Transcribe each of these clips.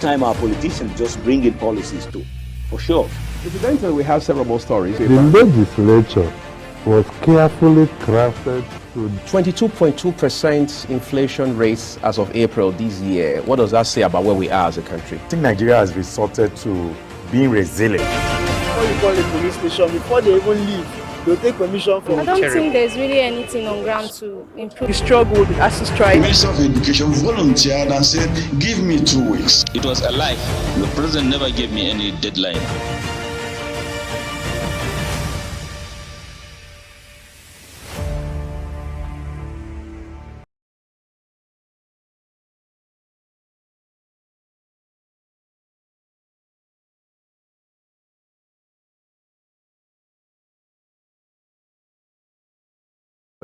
Time our politicians just bring in policies too, for sure. Incidentally, we have several more stories. The legislature was carefully crafted to 22.2% inflation rates as of April this year. What does that say about where we are as a country? I think Nigeria has resorted to being resilient. Before you call a police station, before they even leave, they'll take permission from I don't think there's really anything on ground to improve. We struggled as a strike. The Minister of Education volunteered and said, give me 2 weeks. It was a lie. The president never gave me any deadline.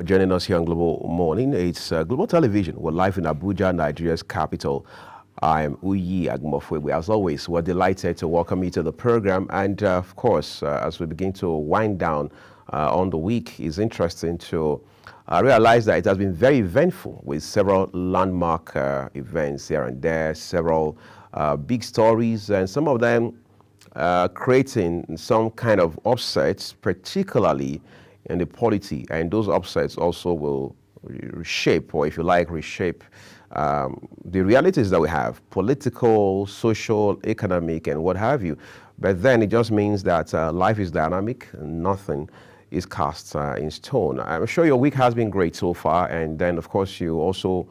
Joining us here on Global Morning, it's Global Television. We're live in Abuja, Nigeria's capital. I'm Uyi Agmofwe. As always, we're delighted to welcome you to the program. And of course, as we begin to wind down on the week, it's interesting to realize that it has been very eventful with several landmark events here and there, several big stories, and some of them creating some kind of upsets, particularly in the polity, and those upsets also will reshape, or if you like, reshape the realities that we have, political, social, economic, and what have you. But then it just means that life is dynamic, and nothing is cast in stone. I'm sure your week has been great so far, and then of course you also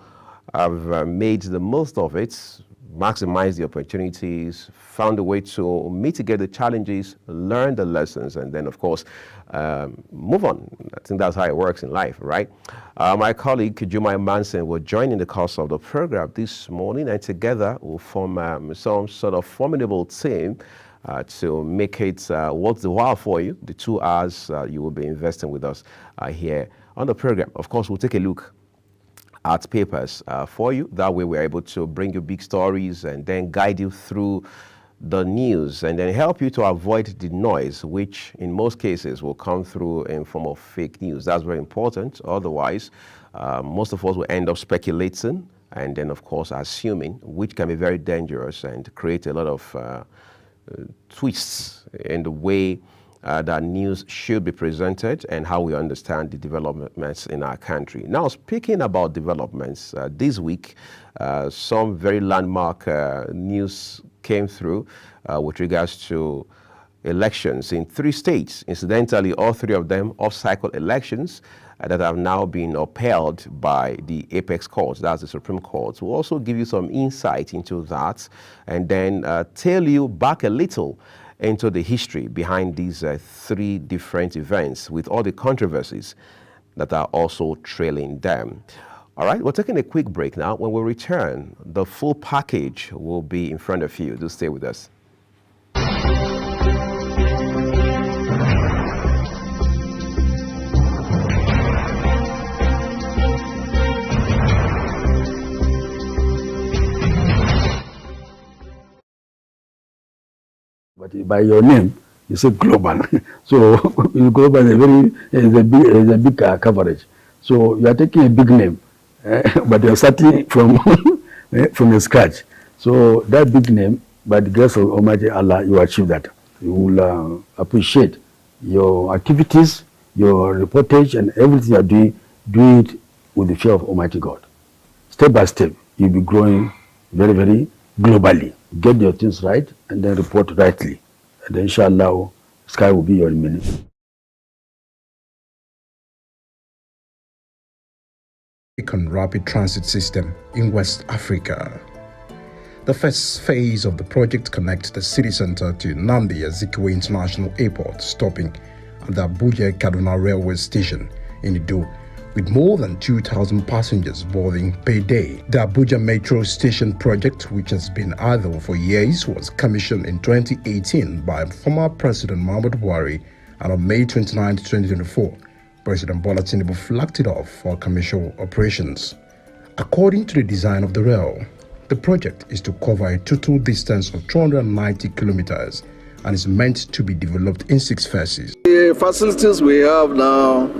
have made the most of it, maximize the opportunities, found a way to mitigate the challenges, learn the lessons, and then of course move on. I think that's how it works in life, right? My colleague Jumai Manson will join in the course of the program this morning, and together we'll form some sort of formidable team to make it worth the while for you, the 2 hours you will be investing with us here on the program. Of course, we'll take a look at papers for you. That way we're able to bring you big stories and then guide you through the news and then help you to avoid the noise, which in most cases will come through in form of fake news. That's very important. Otherwise, most of us will end up speculating and then of course assuming, which can be very dangerous and create a lot of twists in the way that news should be presented and how we understand the developments in our country. Now, speaking about developments, this week, some very landmark news came through with regards to elections in 3 states. Incidentally, all 3 of them off-cycle elections that have now been upheld by the apex courts, that's the Supreme Court. We'll also give you some insight into that and then tell you back a little into the history behind these 3 different events with all the controversies that are also trailing them. All right, we're taking a quick break now. When we return, the full package will be in front of you. Do stay with us. But by your name, you say global. So global is a big coverage. So you are taking a big name, but you are starting from from scratch. So that big name, by the grace of Almighty Allah, you achieve that. You will appreciate your activities, your reportage, and everything you are doing. Do it with the fear of Almighty God. Step by step, you'll be growing very, very globally. Get your things right and then report rightly. And then inshallah, sky will be your remaining. Rapid transit system in West Africa. The first phase of the project connects the city center to Nnamdi Azikiwe International Airport, stopping at the Abuja-Kaduna Railway Station in Ido, with more than 2,000 passengers boarding per day. The Abuja Metro Station project, which has been idle for years, was commissioned in 2018 by former President Muhammadu Buhari, and on May 29, 2024, President Bola Tinubu flagged it off for commercial operations. According to the design of the rail, the project is to cover a total distance of 290 kilometers and is meant to be developed in 6 phases. The facilities we have now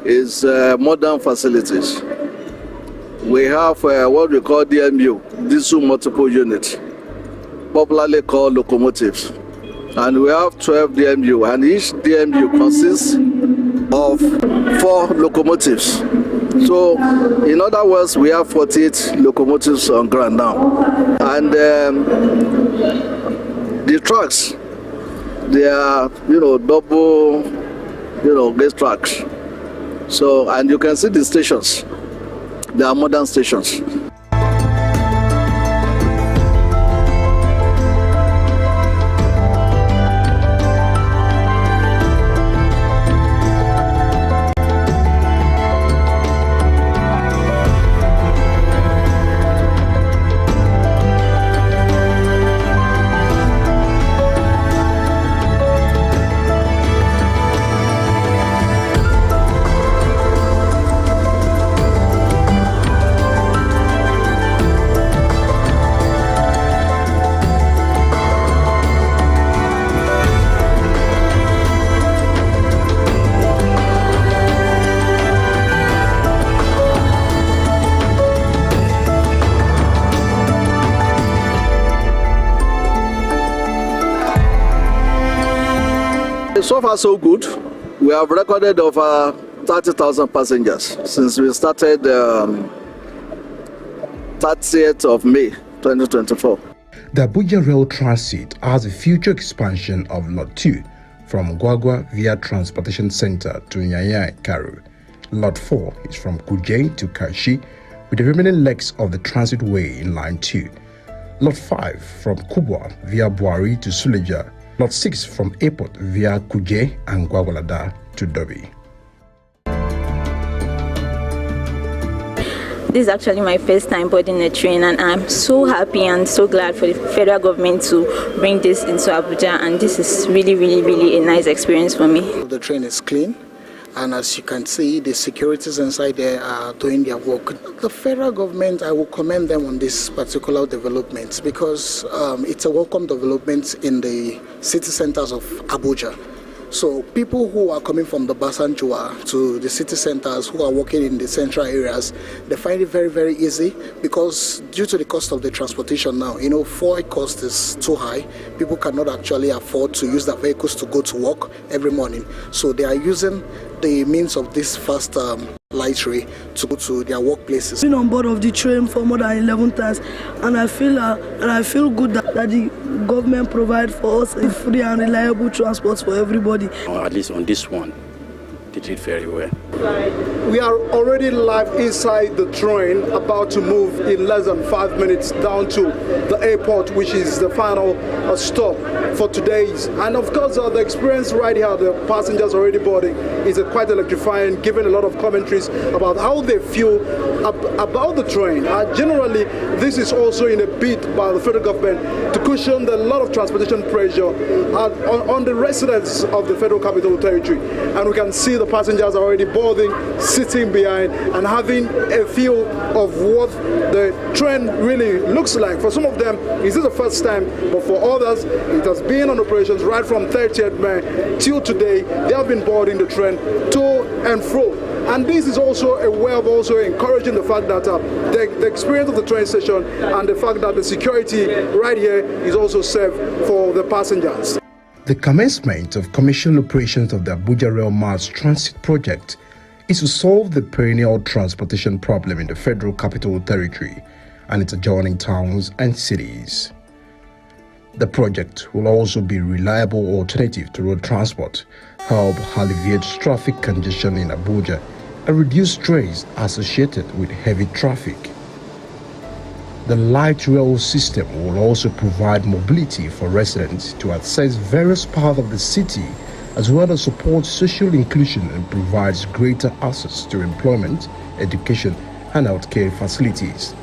is modern facilities. we have what we call DMU, diesel multiple unit, popularly called locomotives. And we have 12 DMU, and each DMU consists of 4 locomotives. So, in other words, we have 48 locomotives on ground now. And the tracks, they are, double, gauge tracks. So, and you can see the stations. They are modern stations. So far, so good. We have recorded over 30,000 passengers since we started 30th of May 2024. The Abuja Rail Transit has a future expansion of Lot 2 from Gwagwa via Transportation Center to Nyanya Karu. Lot 4 is from Kuje to Kashi, with the remaining legs of the transit way in Line 2. Lot 5 from Kubwa via Buari to Suleja. Lot 6 from Airport via Kuje and Gwagwalada to Dobi. This is actually my first time boarding a train, and I'm so happy and so glad for the federal government to bring this into Abuja, and this is really, really, really a nice experience for me. The train is clean, and as you can see, the securities inside there are doing their work. The federal government, I will commend them on this particular development because it's a welcome development in the city centers of Abuja. So people who are coming from the Basanjua to the city centers, who are working in the central areas, they find it very, very easy because due to the cost of the transportation now, fuel cost is too high. People cannot actually afford to use their vehicles to go to work every morning. So they are using the means of this fast light rail to go to their workplaces. I've been on board of the train for more than 11 times, and I feel good that the government provide for us a free and reliable transport for everybody. Or at least on this one, they did very well. We are already live inside the train, about to move in less than 5 minutes down to the airport, which is the final stop for today's. And of course, the experience right here, the passengers already boarding, is quite electrifying, giving a lot of commentaries about how they feel about the train. Generally, this is also in a bid by the federal government to cushion the lot of transportation pressure on the residents of the Federal Capital Territory. And we can see the passengers are already boarding, sitting behind, and having a feel of what the train really looks like. For some of them, this is the first time, but for others, it has been on operations right from 30th May till today. They have been boarding the train to and fro. And this is also a way of also encouraging the fact that the experience of the train station and the fact that the security right here is also safe for the passengers. The commencement of commercial operations of the Abuja Rail Mass Transit Project is to solve the perennial transportation problem in the Federal Capital Territory and its adjoining towns and cities. The project will also be a reliable alternative to road transport, help alleviate traffic congestion in Abuja, and reduce strains associated with heavy traffic. The light rail system will also provide mobility for residents to access various parts of the city, as well as support social inclusion and provides greater access to employment, education, and healthcare facilities.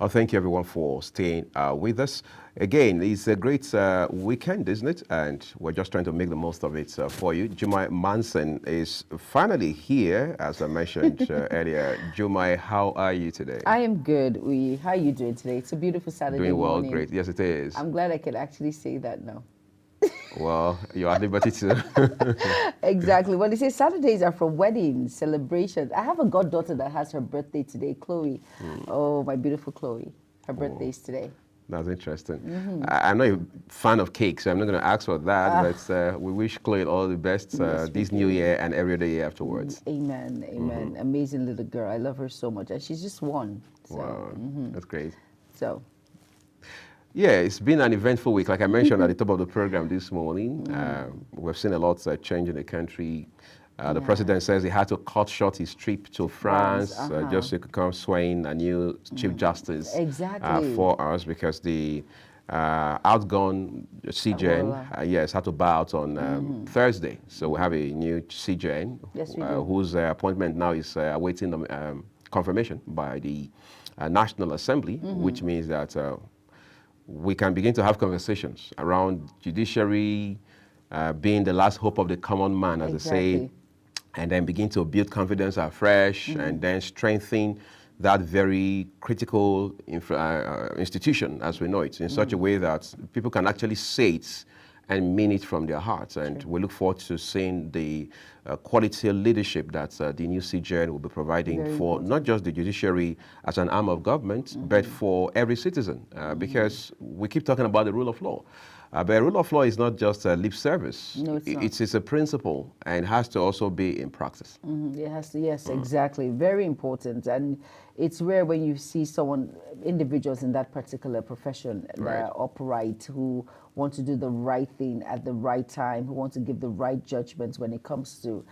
Thank you, everyone, for staying with us. Again, it's a great weekend, isn't it? And we're just trying to make the most of it for you. Jumai Manson is finally here, as I mentioned earlier. Jumai, how are you today? I am good. How are you doing today? It's a beautiful Saturday Doing well, morning. great. Yes, it is. I'm glad I could actually say that now. Well, you're at liberty to. Exactly. Well, they say Saturdays are for weddings, celebrations. I have a goddaughter that has her birthday today, Chloe. Oh, my beautiful Chloe. Her birthday's today. That's interesting. I'm not a fan of cake, so I'm not going to ask for that, but we wish Chloe all the best this new year and every other year afterwards. Amen, amen. Amazing little girl. I love her so much. And she's just one. So, wow, that's great. So. Yeah, it's been an eventful week. Like I mentioned at the top of the program this morning, we've seen a lot change in the country. The president says he had to cut short his trip to France just so he could come swearing a new Chief Justice for us because the outgone CJN, yes, had to bow out on Thursday. So we have a new CJN whose appointment now is awaiting the confirmation by the National Assembly, which means that we can begin to have conversations around judiciary being the last hope of the common man, as they say, and then begin to build confidence afresh and then strengthen that very critical institution as we know it in such a way that people can actually say it and mean it from their hearts. And we look forward to seeing the quality leadership that the new CJN will be providing for not just the judiciary as an arm of government, but for every citizen, because we keep talking about the rule of law. But the rule of law is not just a lip service. No, it's a principle and has to also be in practice. It has to, yes, exactly. Very important. And it's rare when you see individuals in that particular profession that are upright, who want to do the right thing at the right time, who want to give the right judgments when it comes to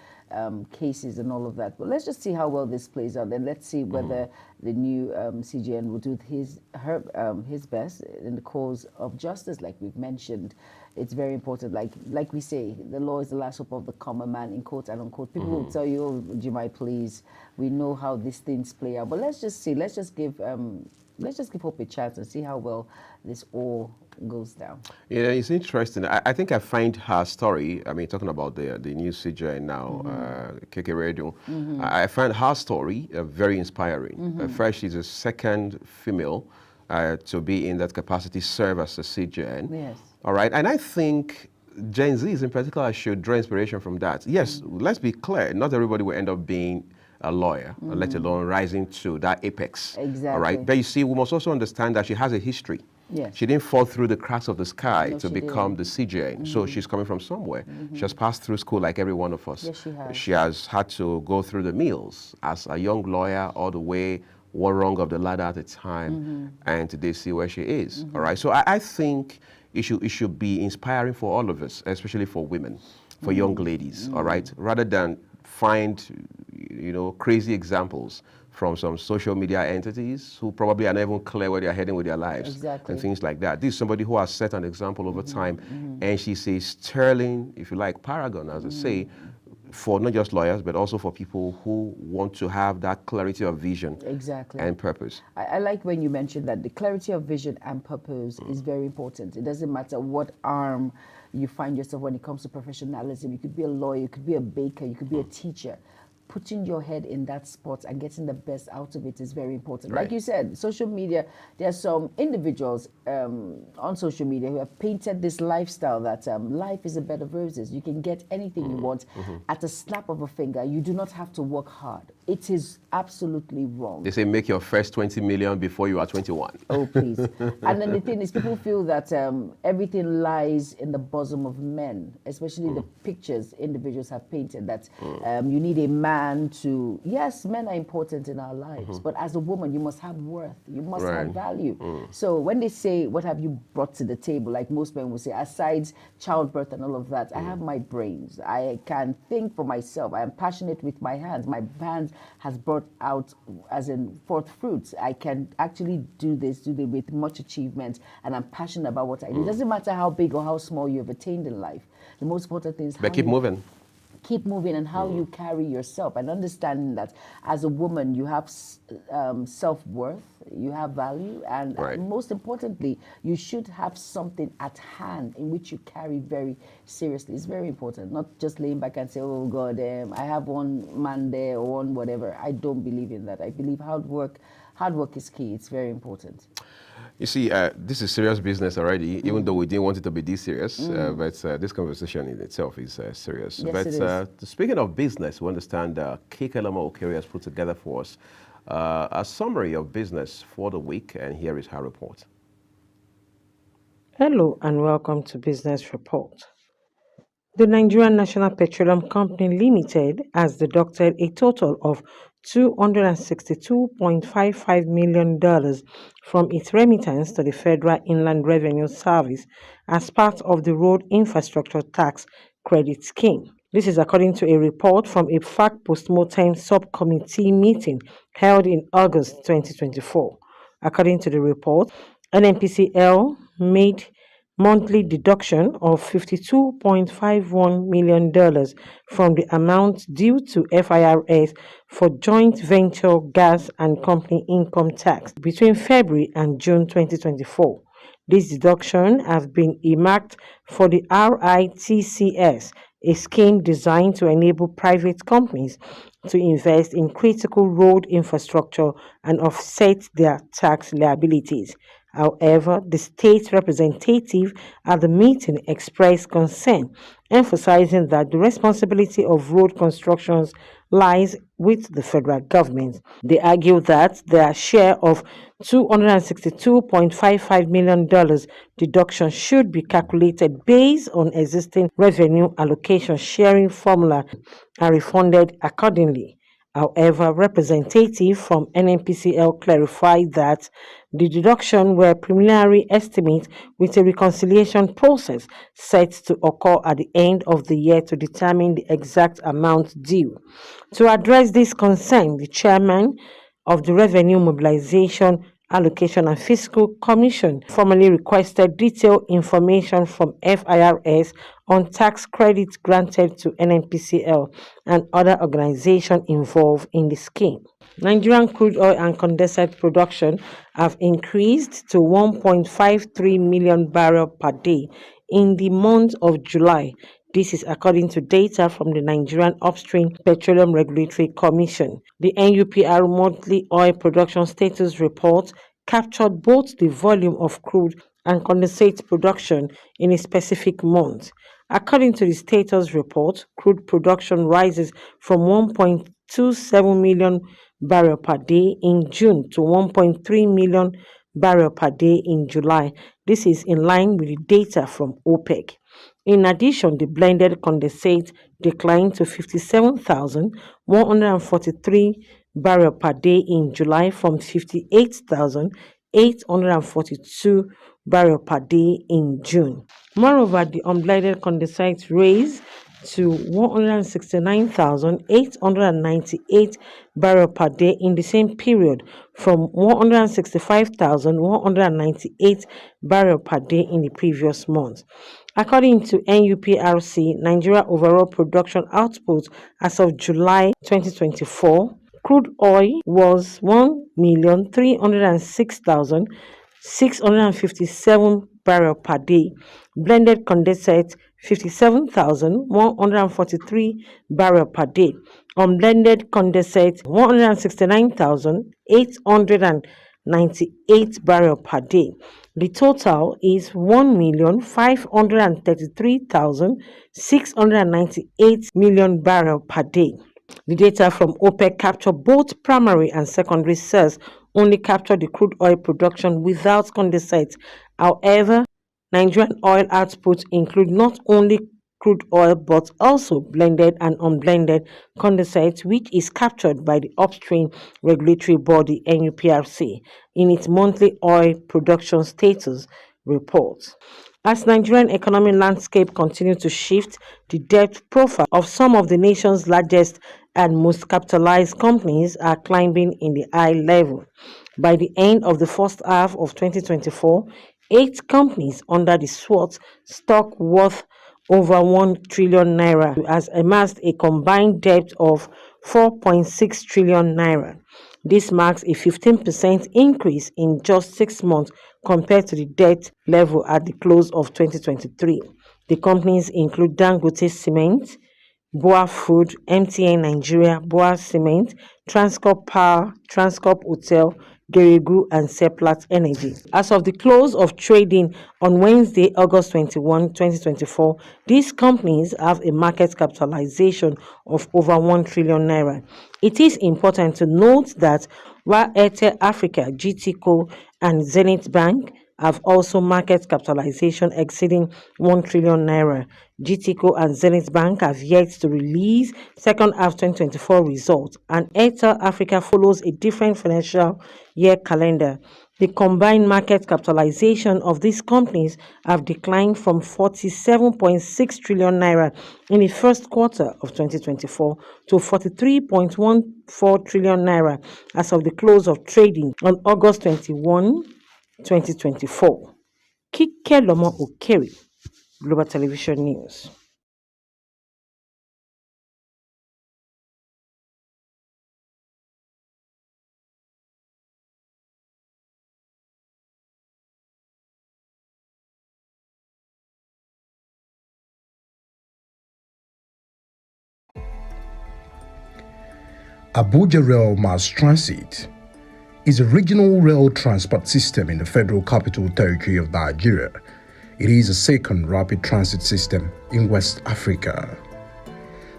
cases and all of that. But let's just see how well this plays out. Then let's see whether the new CJN will do his best in the cause of justice, like we've mentioned. It's very important. Like we say, the law is the last hope of the common man, in quotes and unquote. People will tell you, oh, Jumai, please, we know how these things play out. But let's just see. Let's just give hope a chance and see how well this all goes down. Yeah, it's interesting. I think I find her story, I mean, talking about the new CJN now, KK Radio, I find her story very inspiring. First, she's the second female to be in that capacity, serve as a CJN. Yes. All right, and I think Gen Zs in particular should draw inspiration from that. Yes, let's be clear, not everybody will end up being a lawyer, let alone rising to that apex. Exactly. All right, but you see, we must also understand that she has a history. Yes. She didn't fall through the cracks of the sky to become the CJN. So she's coming from somewhere. She has passed through school like every one of us. Yes, she has. She has had to go through the mills as a young lawyer all the way one rung of the ladder at a time, and today see where she is. All right, so I think it should be inspiring for all of us, especially for women, for young ladies. All right, rather than find crazy examples from some social media entities who probably are not even clear where they're heading with their lives and things like that. This is somebody who has set an example over time, and she's a sterling, if you like, paragon, as I say, for not just lawyers, but also for people who want to have that clarity of vision and purpose. I like when you mentioned that the clarity of vision and purpose is very important. It doesn't matter what arm you find yourself when it comes to professionalism. You could be a lawyer, you could be a baker, you could be a teacher. Putting your head in that spot and getting the best out of it is very important. Like you said, social media, there are some individuals on social media who have painted this lifestyle that life is a bed of roses. You can get anything you want at a snap of a finger. You do not have to work hard. It is absolutely wrong. They say make your first 20 million before you are 21. Oh, please. And then the thing is, people feel that everything lies in the bosom of men, especially the pictures individuals have painted that you need a man to, yes, men are important in our lives, but as a woman, you must have worth, you must have value. So when they say, what have you brought to the table, like most men will say, aside childbirth and all of that, I have my brains, I can think for myself, I am passionate with my hands, my hands has brought out, as in forth fruits, I can actually do this with much achievement, and I'm passionate about what I do. It doesn't matter how big or how small you have attained in life. The most important thing is but keep moving. keep moving and how you carry yourself, and understanding that as a woman you have self-worth, you have value, and most importantly, you should have something at hand in which you carry very seriously. It's very important, not just laying back and say, oh God, I have one man there or one whatever. I don't believe in that. I believe hard work is key. It's very important. You see, this is serious business already, even though we didn't want it to be this serious, but this conversation in itself is serious. Yes, but it is. Speaking of business, we understand Kekelama Okere has put together for us a summary of business for the week, and here is her report. Hello and welcome to Business Report. The Nigerian National Petroleum Company Limited has deducted a total of $262.55 million from its remittance to the Federal Inland Revenue Service as part of the Road Infrastructure Tax Credit Scheme. This is according to a report from a fact post-mortem subcommittee meeting held in August 2024. According to the report, NNPCL made monthly deduction of $52.51 million from the amount due to FIRS for joint venture gas and company income tax between February and June 2024. This deduction has been earmarked for the RITCS, a scheme designed to enable private companies to invest in critical road infrastructure and offset their tax liabilities. However, the state representative at the meeting expressed concern, emphasizing that the responsibility of road constructions lies with the federal government. They argue that their share of $262.55 million deduction should be calculated based on existing revenue allocation sharing formula and refunded accordingly. However, representative from NNPCL clarified that the deduction were preliminary estimates with a reconciliation process set to occur at the end of the year to determine the exact amount due. To address this concern, the chairman of the Revenue Mobilization, Allocation and Fiscal Commission formally requested detailed information from FIRS on tax credits granted to NNPCL and other organizations involved in the scheme. Nigerian crude oil and condensate production have increased to 1.53 million barrels per day in the month of July. This is according to data from the Nigerian Upstream Petroleum Regulatory Commission. The NUPR monthly oil production status report captured both the volume of crude and condensate production in a specific month. According to the status report, crude production rises from 1.27 million barrels per day in June to 1.3 million barrels per day in July. This is in line with the data from OPEC. In addition, the blended condensate declined to 57,143 barrels per day in July from 58,842 barrels per day in June. Moreover, the unblended condensate raised to 169,898 barrels per day in the same period from 165,198 barrels per day in the previous month. According to NUPRC, Nigeria overall production output as of July 2024, crude oil was 1,306,657 barrels per day, blended condensate 57,143 barrels per day, unblended condensate 169,898 barrels per day. The total is 1,533,698 million barrels per day. The data from OPEC capture both primary and secondary sales, only capture the crude oil production without condensate. However, Nigerian oil output include not only crude oil but also blended and unblended condensate, which is captured by the upstream regulatory body NUPRC in its monthly oil production status report. As Nigerian economic landscape continues to shift, the debt profile of some of the nation's largest and most capitalized companies are climbing in the high level. By the end of the first half of 2024, 8 companies under the SWOT stock worth over 1 trillion naira, has amassed a combined debt of 4.6 trillion naira. This marks a 15% increase in just 6 months compared to the debt level at the close of 2023. The companies include Dangote Cement, Boa Food, MTN Nigeria, Boa Cement, Transcorp Power, Transcorp Hotel, Geregu, and Seplat Energy. As of the close of trading on Wednesday, August 21, 2024, these companies have a market capitalization of over 1 trillion naira. It is important to note that while Airtel Africa, GTCO, and Zenith Bank have also market capitalization exceeding 1 trillion naira, GTCO and Zenith Bank have yet to release second half 2024 results, and Airtel Africa follows a different financial year calendar. The combined market capitalization of these companies have declined from 47.6 trillion naira in the first quarter of 2024 to 43.14 trillion naira as of the close of trading on August 21, 2024. Kike Lomo Okeri, Global Television News. Abuja Rail Mass Transit is a regional rail transport system in the Federal Capital Territory of Nigeria. It is the second rapid transit system in West Africa.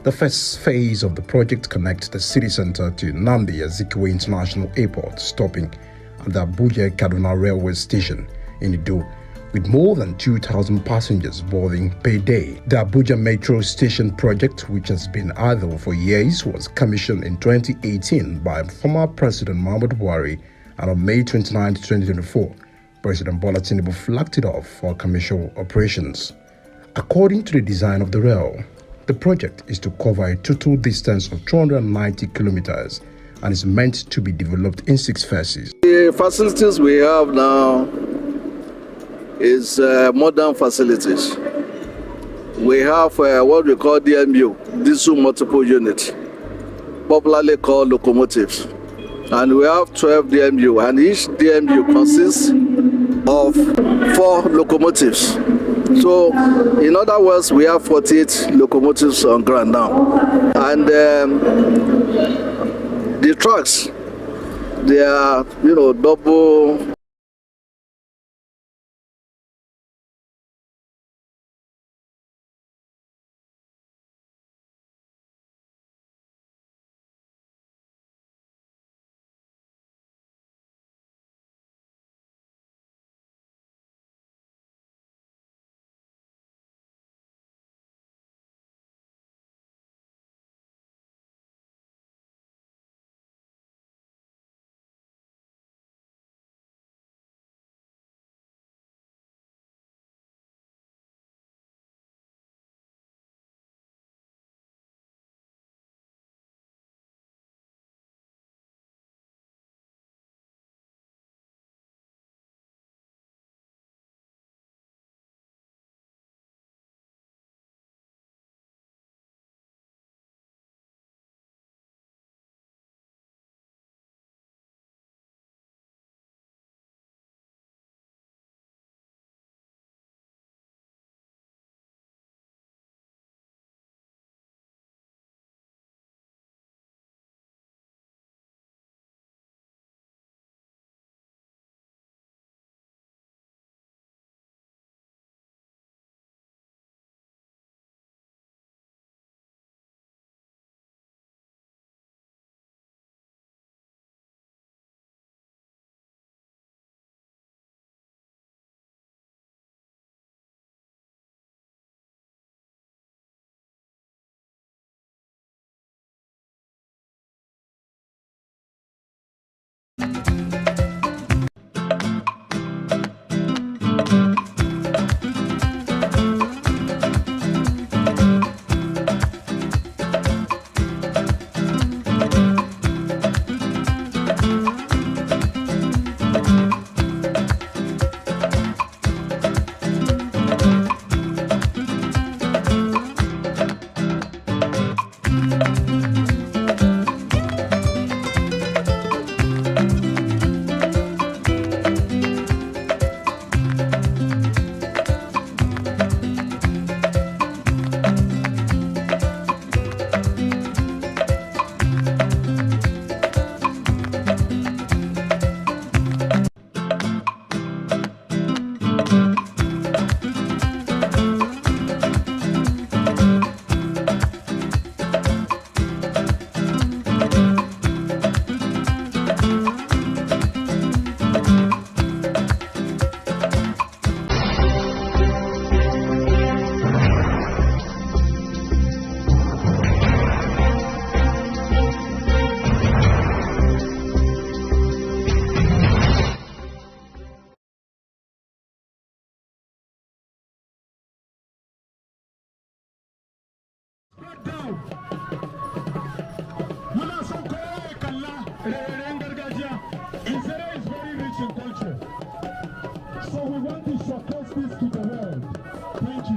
The first phase of the project connects the city center to Nnamdi Azikiwe International Airport, stopping at the Abuja-Kaduna Railway Station in Ido, with more than 2,000 passengers boarding per day. The Abuja Metro Station project, which has been idle for years, was commissioned in 2018 by former President Muhammadu Buhari, and on May 29, 2024, President Bola Tinubu flagged it off for commercial operations. According to the design of the rail, the project is to cover a total distance of 290 kilometers and is meant to be developed in 6 phases. The facilities we have now is modern facilities. We have what we call DMU, diesel multiple unit, popularly called locomotives. And we have 12 DMU, and each DMU consists of 4 locomotives. So, in other words, we have 48 locomotives on ground now. And the trucks, they are, double. Israel is very rich in culture. So we want to showcase this to the world. Thank you.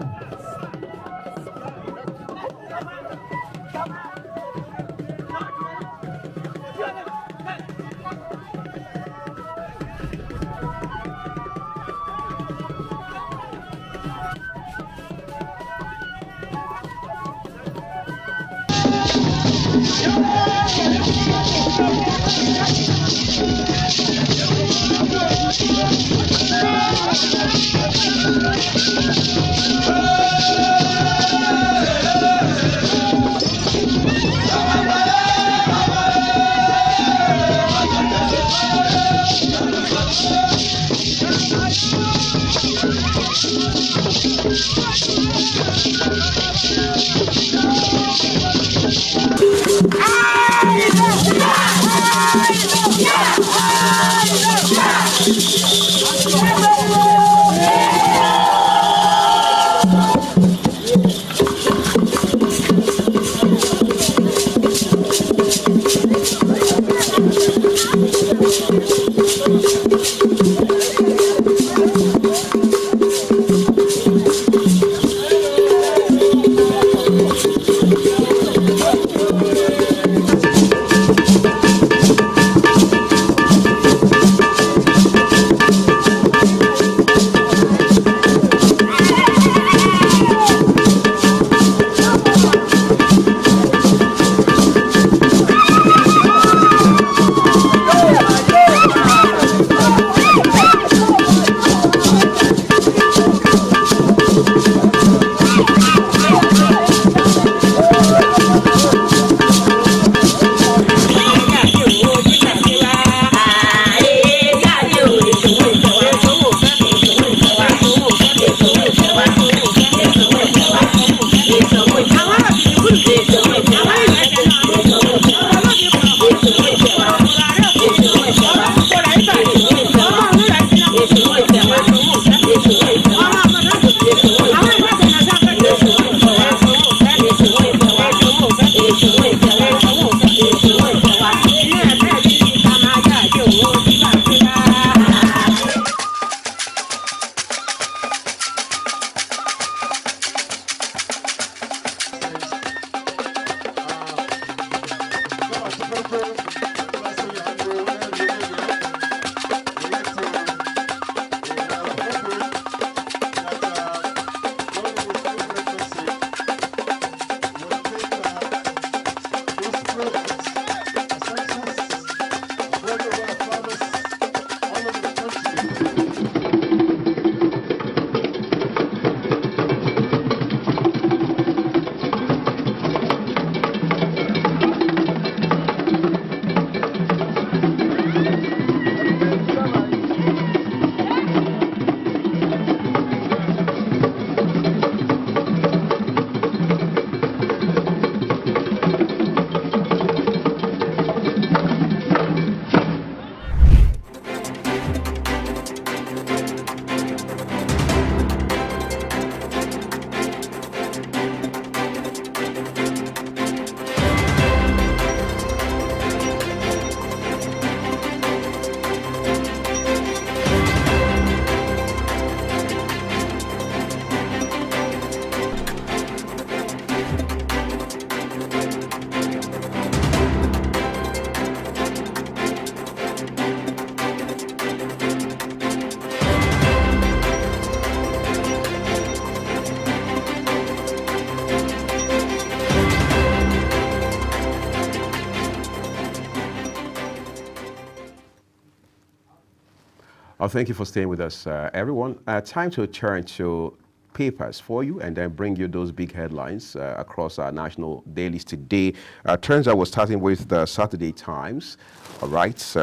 Thank you for staying with us, everyone. Time to turn to papers for you and then bring you those big headlines across our national dailies today. Turns out we're starting with the Saturday Times. All right.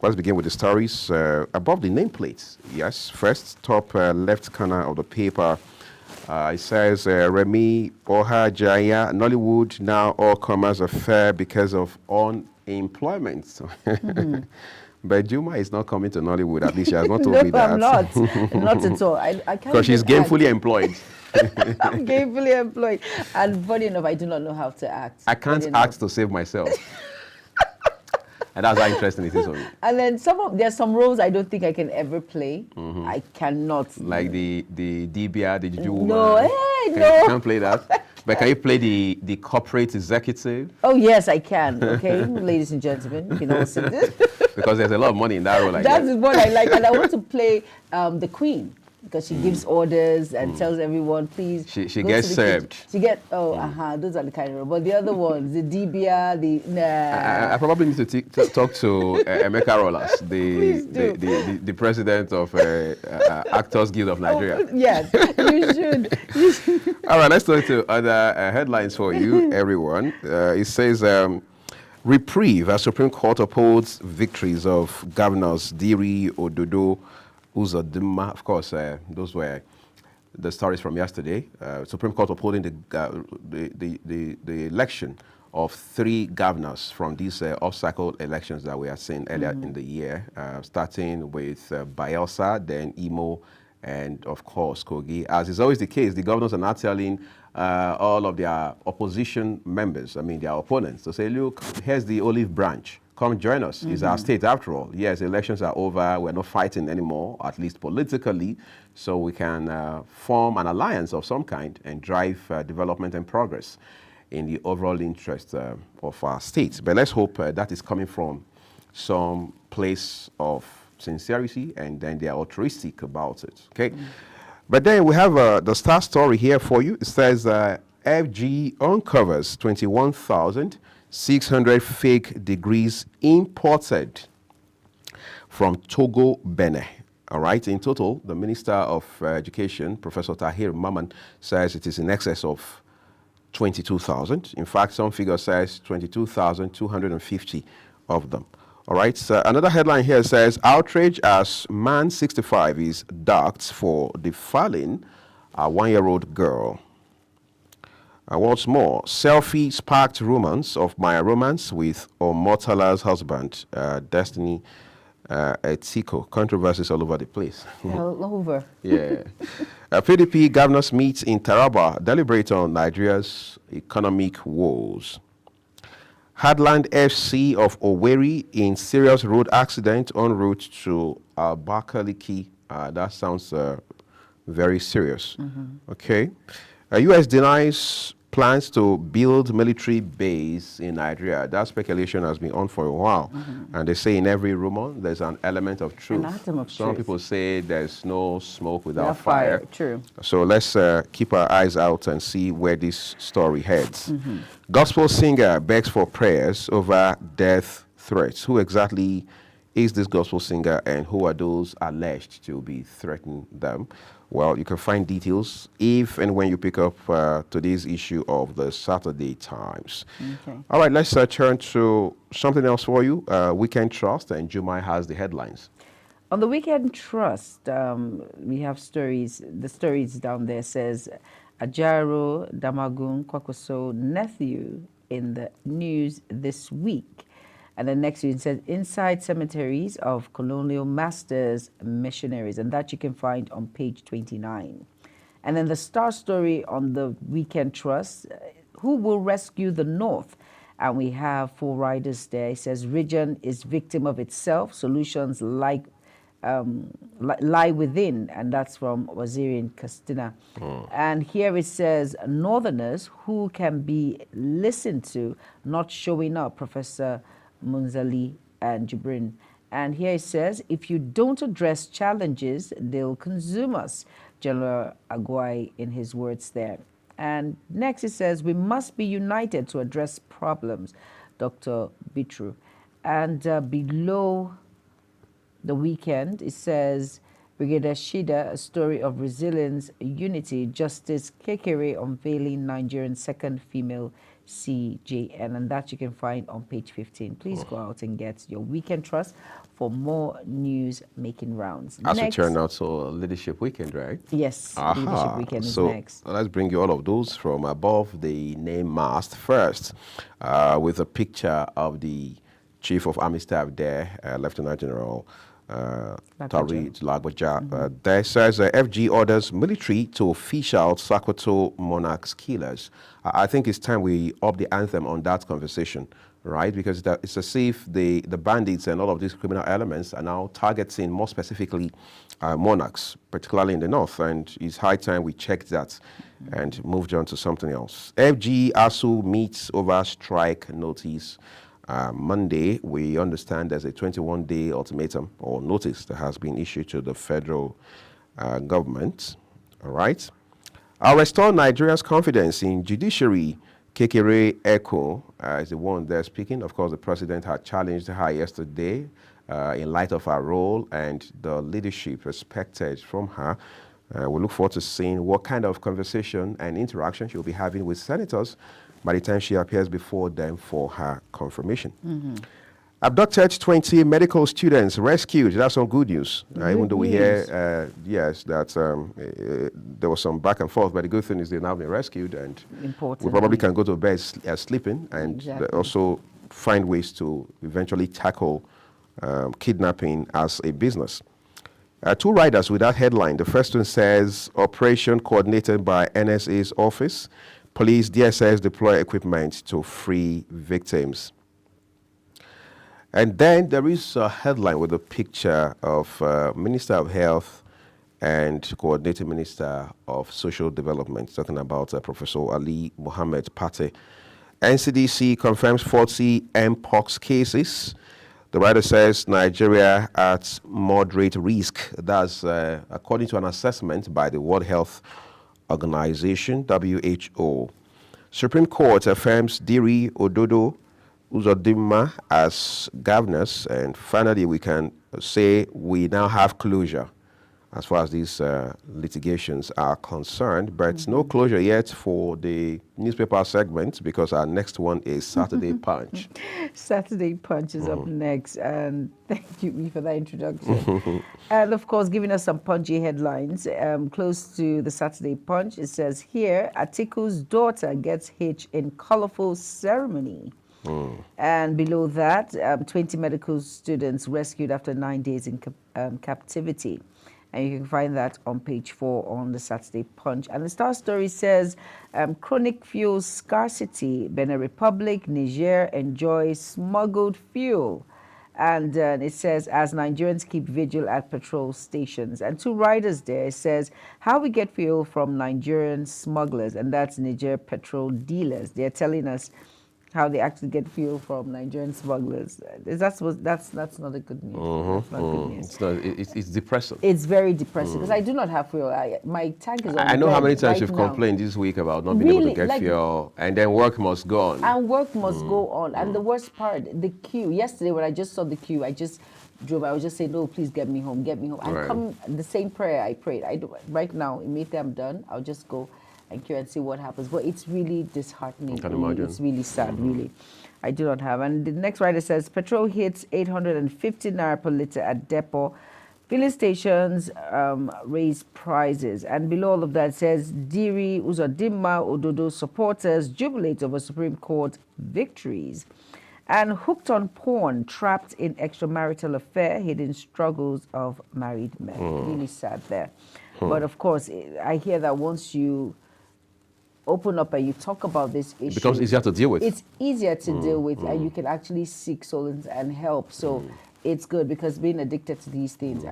Let's begin with the stories above the nameplates. Yes, first top left corner of the paper. It says Remi Ohajaya, Nollywood now all comers affair because of unemployment. Mm-hmm. But Juma is not coming to Nollywood. At least she has not told me that. I'm not. Not at all. I can't. Because she's gainfully employed. I'm gainfully employed. And funny enough, I do not know how to act. I can't act to save myself. And that's how interesting it is for me. And then there's some roles I don't think I can ever play. I cannot. Like the Dibia, the Juju woman. No, You can't play that. But can you play the corporate executive? Oh, yes, I can. Okay, ladies and gentlemen, you can all see this. Because there's a lot of money in that role. That is what I like. And I want to play the Queen. Because she gives orders and tells everyone, please. She gets served. She gets, those are the kind of roles. But the other ones, the Dibia, I probably need to talk to Emeka Rollers, the president of Actors Guild of Nigeria. Yes, you should. All right, let's talk to other headlines for you, everyone. It says, reprieve as Supreme Court upholds victories of governors Diri, Ododo, Uzodinma. Of course, those were the stories from yesterday. Supreme Court upholding the election of 3 governors from these off-cycle elections that we are seeing earlier in the year, starting with Bayelsa, then Imo, and of course Kogi. As is always the case, the governors are not telling all of their opposition members, their opponents, to say, look, here's the olive branch. Come join us. It's our state after all. Yes, elections are over. We're not fighting anymore, at least politically. So we can form an alliance of some kind and drive development and progress in the overall interest of our state. But let's hope that is coming from some place of sincerity and then they are altruistic about it. Okay. But then we have the star story here for you. It says FG uncovers 21,600 fake degrees imported from Togo, Benin. All right. In total, the Minister of Education, Professor Tahir Maman, says it is in excess of 22,000. In fact, some figure says 22,250 of them. All right. So another headline here says, outrage as man 65 is docked for defiling a 1-year-old girl. What's more, selfie sparked rumors of my romance with Omotala's husband, Destiny Etiko. Controversies all over the place. All over. Yeah. PDP governors meet in Taraba, deliberate on Nigeria's economic woes. Hardland FC of Owerri in serious road accident en route to Abakaliki. That sounds very serious. Okay. U.S. denies plans to build military base in Nigeria. That speculation has been on for a while. And they say in every rumor, there's an element of truth. Some people say there's no smoke without fire. True. So let's keep our eyes out and see where this story heads. Gospel singer begs for prayers over death threats. Who exactly is this gospel singer and who are those alleged to be threatening them? Well, you can find details if and when you pick up today's issue of the Saturday Times. Okay. All right, let's turn to something else for you. Weekend Trust, and Jumai has the headlines. On the Weekend Trust, we have stories. The stories down there says, Ajaro Damagun Kwakoso nephew in the news this week. And the next one says, Inside Cemeteries of Colonial Masters Missionaries. And that you can find on page 29. And then the star story on the Weekend Trust, who will rescue the North? And we have 4 riders there. It says, region is victim of itself. Solutions lie within. And that's from Waziri Kastina. And here it says, Northerners who can be listened to, not showing up. Professor Munzali and Jibrin. And here it says, if you don't address challenges, they'll consume us. General Aguai in his words there. And next it says, we must be united to address problems. Dr. Bitru. And below the weekend, it says, Brigadier Shida, a story of resilience, unity, justice, Kekere unveiling Nigerian second female CJN, and that you can find on page 15. Please go out and get your Weekend Trust for more news making rounds. As we turn out to Leadership Weekend, right? Yes, Leadership Weekend is next. Let's bring you all of those from above the name mast first, with a picture of the Chief of Army Staff there, Lieutenant General Tawhid Lagbaja. There says FG orders military to fish out Sokoto monarchs killers. I think it's time we up the anthem on that conversation right? Because it's as if the bandits and all of these criminal elements are now targeting more specifically monarchs, particularly in the north. And it's high time we checked that and moved on to something else. FG ASU meets over strike notice. Monday, we understand there's a 21-day ultimatum or notice that has been issued to the federal government. All right. I'll restore Nigeria's confidence in judiciary. Kekere Echo is the one there speaking. Of course, the president had challenged her yesterday in light of her role and the leadership expected from her. We look forward to seeing what kind of conversation and interaction she'll be having with senators by the time she appears before them for her confirmation. Abducted 20 medical students rescued. That's some good news. Even though we hear, yes, that there was some back and forth, but the good thing is they've now been rescued, and we probably can go to bed sleeping and also find ways to eventually tackle kidnapping as a business. Two riders with that headline. The first one says, Operation coordinated by NSA's office. Police, DSS deploy equipment to free victims. And then there is a headline with a picture of Minister of Health and Coordinating Minister of Social Development, talking about Professor Ali Mohammed Pate. NCDC confirms 40 Mpox cases. The writer says Nigeria at moderate risk. That's according to an assessment by the World Health Organization, WHO. Supreme Court affirms Diri, Ododo, Uzodimma as governors, and finally we can say we now have closure as far as these litigations are concerned, but no closure yet for the newspaper segment, because our next one is Saturday Punch. Saturday Punch is up next, and thank you for that introduction. And of course, giving us some punchy headlines. Close to the Saturday Punch, it says here, Atiku's daughter gets hitched in colorful ceremony. And below that, 20 medical students rescued after 9 days in captivity. And you can find that on page 4 on the Saturday Punch. And the Star Story says, chronic fuel scarcity. Benin Republic, Niger enjoys smuggled fuel. And it says, as Nigerians keep vigil at petrol stations. And two riders there, it says, how we get fuel from Nigerian smugglers. And that's Niger petrol dealers. They're telling us how they actually get fuel from Nigerian smugglers. That's not a good news. That's not good news. It's depressing. It's very depressing because I do not have fuel. My tank is on I know how many times right you've now. complained this week about not being able to get fuel, and then work must go on. And work must go on. And the worst part, the queue. Yesterday when I just saw the queue, I just drove. I was just saying, no, please get me home, get me home. And come the same prayer I prayed. Right now, immediately I'm done, I'll just go and queue and see what happens. But it's really disheartening. It's really sad, really. I do not have. And the next writer says, petrol hits 850 naira per litre at depot. Filling stations raise prices. And below all of that says, Diri, Uzodimma, Ododo supporters jubilate over Supreme Court victories. And hooked on porn, trapped in extramarital affair, hidden struggles of married men. Really sad there. But of course, I hear that once you open up and you talk about this issue, it becomes easier to deal with. It's easier to deal with, and you can actually seek solace and help. So it's good, because being addicted to these things,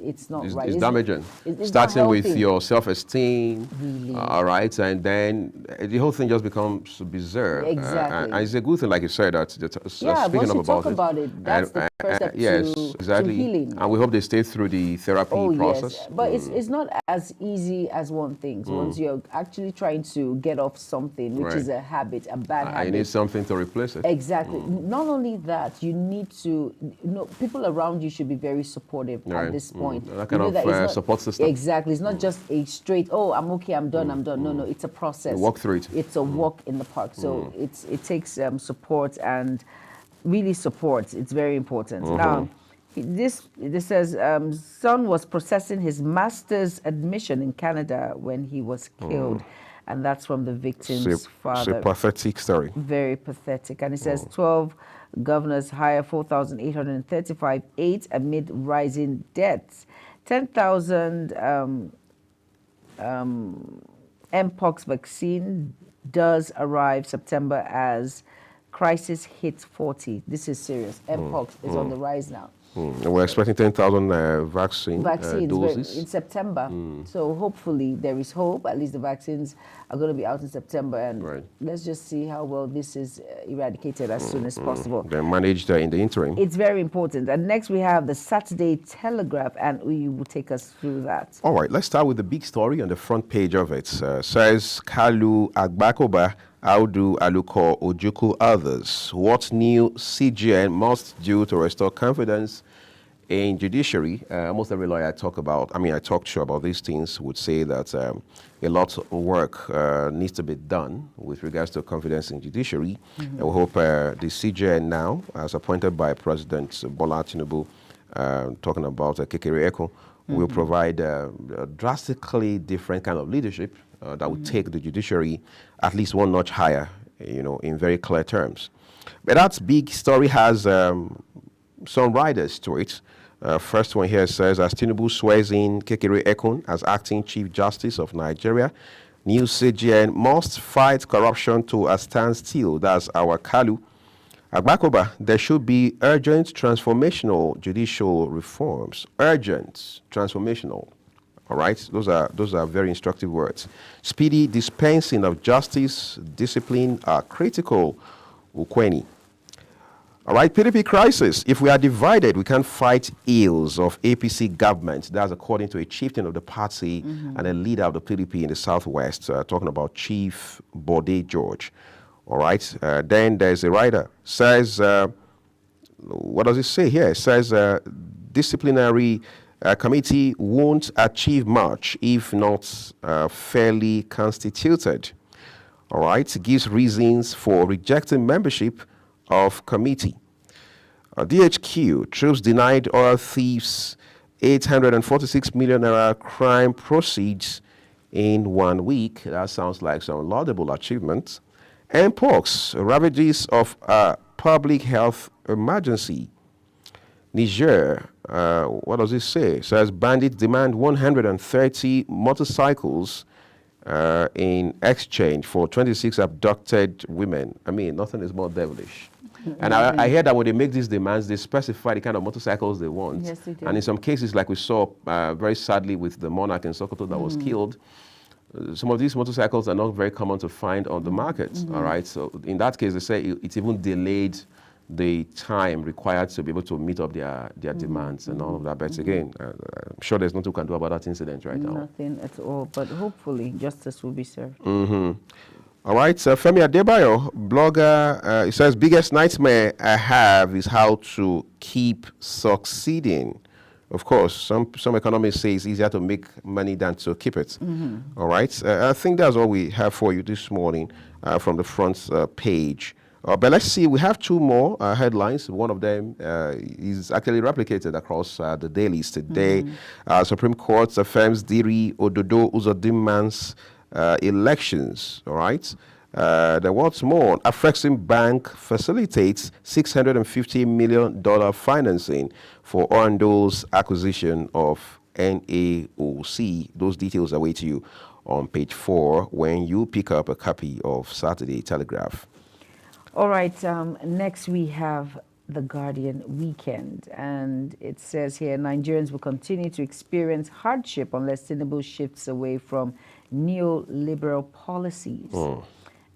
it's not right. It's damaging. It's starting not with healthy. your self-esteem, Really. all right, and then the whole thing just becomes bizarre. Exactly. And it's a good thing, like you said, that once speaking you talk about it, that's the first step yes, to exactly. healing. And we hope they stay through the therapy process. Yes. But it's not as easy as one thinks. Once you're actually trying to get off something, which is a habit, a bad habit. You need something to replace it. Exactly. Not only that, you need to, people around you should be very supportive at this point. That kind of support system. Exactly. It's not just a straight, oh, I'm okay, I'm done, I'm done. No, it's a process. You walk through it. It's a walk in the park. So it takes support, and really support. It's very important. Now, this says, son was processing his master's admission in Canada when he was killed. And that's from the victim's father. It's a pathetic story. Very pathetic. And it says 12 governors hire 4,835 aides amid rising debts. 10,000 Mpox vaccine does arrive September as crisis hits 40. This is serious. Mpox is on the rise now. And we're expecting 10,000 vaccines doses in September. So hopefully there is hope. At least the vaccines are going to be out in September, and let's just see how well this is eradicated as soon as possible. They're managed in the interim. It's very important. And next we have the Saturday Telegraph, and we will take us through that. All right, let's start with the big story on the front page of it. Says Kalu Agbakoba, Audu Aluko Ojuku others. What new CGN must do to restore confidence in judiciary? Almost every lawyer I talk to about these things would say that a lot of work needs to be done with regards to confidence in judiciary. And we hope the CGN now, as appointed by President Bola Tinubu, talking about Kekere Eko, will provide a drastically different kind of leadership that would take the judiciary at least one notch higher, in very clear terms. But that big story has some riders to it. First one here says, as Tinubu swears in Kekere Ekun as acting Chief Justice of Nigeria, new CGN must fight corruption to a standstill. That's our Kalu Agbakoba. There should be urgent transformational judicial reforms. Urgent transformational. All right, those are very instructive words. Speedy dispensing of justice, discipline are critical. Ukweni. All right, PDP crisis. If we are divided, we can't fight ills of APC government. That's according to a chieftain of the party and a leader of the PDP in the Southwest, talking about Chief Bode George. All right, then there's a writer. Says, what does it say here? It says, disciplinary committee won't achieve much if not fairly constituted. All right, gives reasons for rejecting membership of committee. DHQ, troops denied oil thieves 846 million naira crime proceeds in 1 week. That sounds like some laudable achievement. Mpox, ravages of a public health emergency. Niger, what does it say? It says bandits demand 130 motorcycles in exchange for 26 abducted women. I mean, nothing is more devilish. And I hear that when they make these demands, they specify the kind of motorcycles they want. Yes, they do. And in some cases, like we saw very sadly with the monarch in Sokoto that was killed, some of these motorcycles are not very common to find on the market. All right, so in that case, they say it even delayed the time required to be able to meet up their demands and all of that. But again, I'm sure there's nothing we can do about that incident right now. Nothing at all, but hopefully justice will be served. All right, Femi Adebayo, blogger, he says, biggest nightmare I have is how to keep succeeding. Of course, some economists say it's easier to make money than to keep it. All right, I think that's all we have for you this morning from the front page. But let's see, we have two more headlines. One of them is actually replicated across the dailies today. Supreme Court affirms Diri Ododo Uzodimman's elections, all right? Then what's more, Afrexim Bank facilitates $650 million financing for Orando's acquisition of NAOC. Those details await you on page 4 when you pick up a copy of Saturday Telegraph. All right, next we have the Guardian Weekend, and it says here, Nigerians will continue to experience hardship unless Tinubu shifts away from neoliberal policies.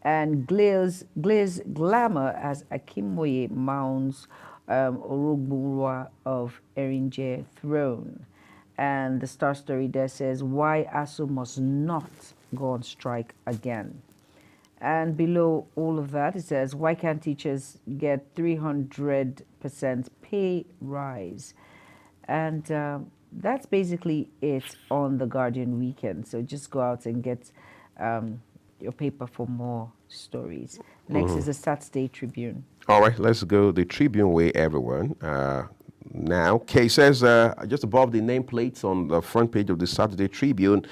And glaze glamour as Akinmoye mounts Orogburwa of Erinje throne. And the Star Story there says, why ASU must not go on strike again. And below all of that, it says, why can't teachers get 300% pay rise? And that's basically it on the Guardian Weekend. So just go out and get your paper for more stories. Next is the Saturday Tribune. All right, let's go the Tribune way, everyone. Now, okay, it says just above the nameplates on the front page of the Saturday Tribune,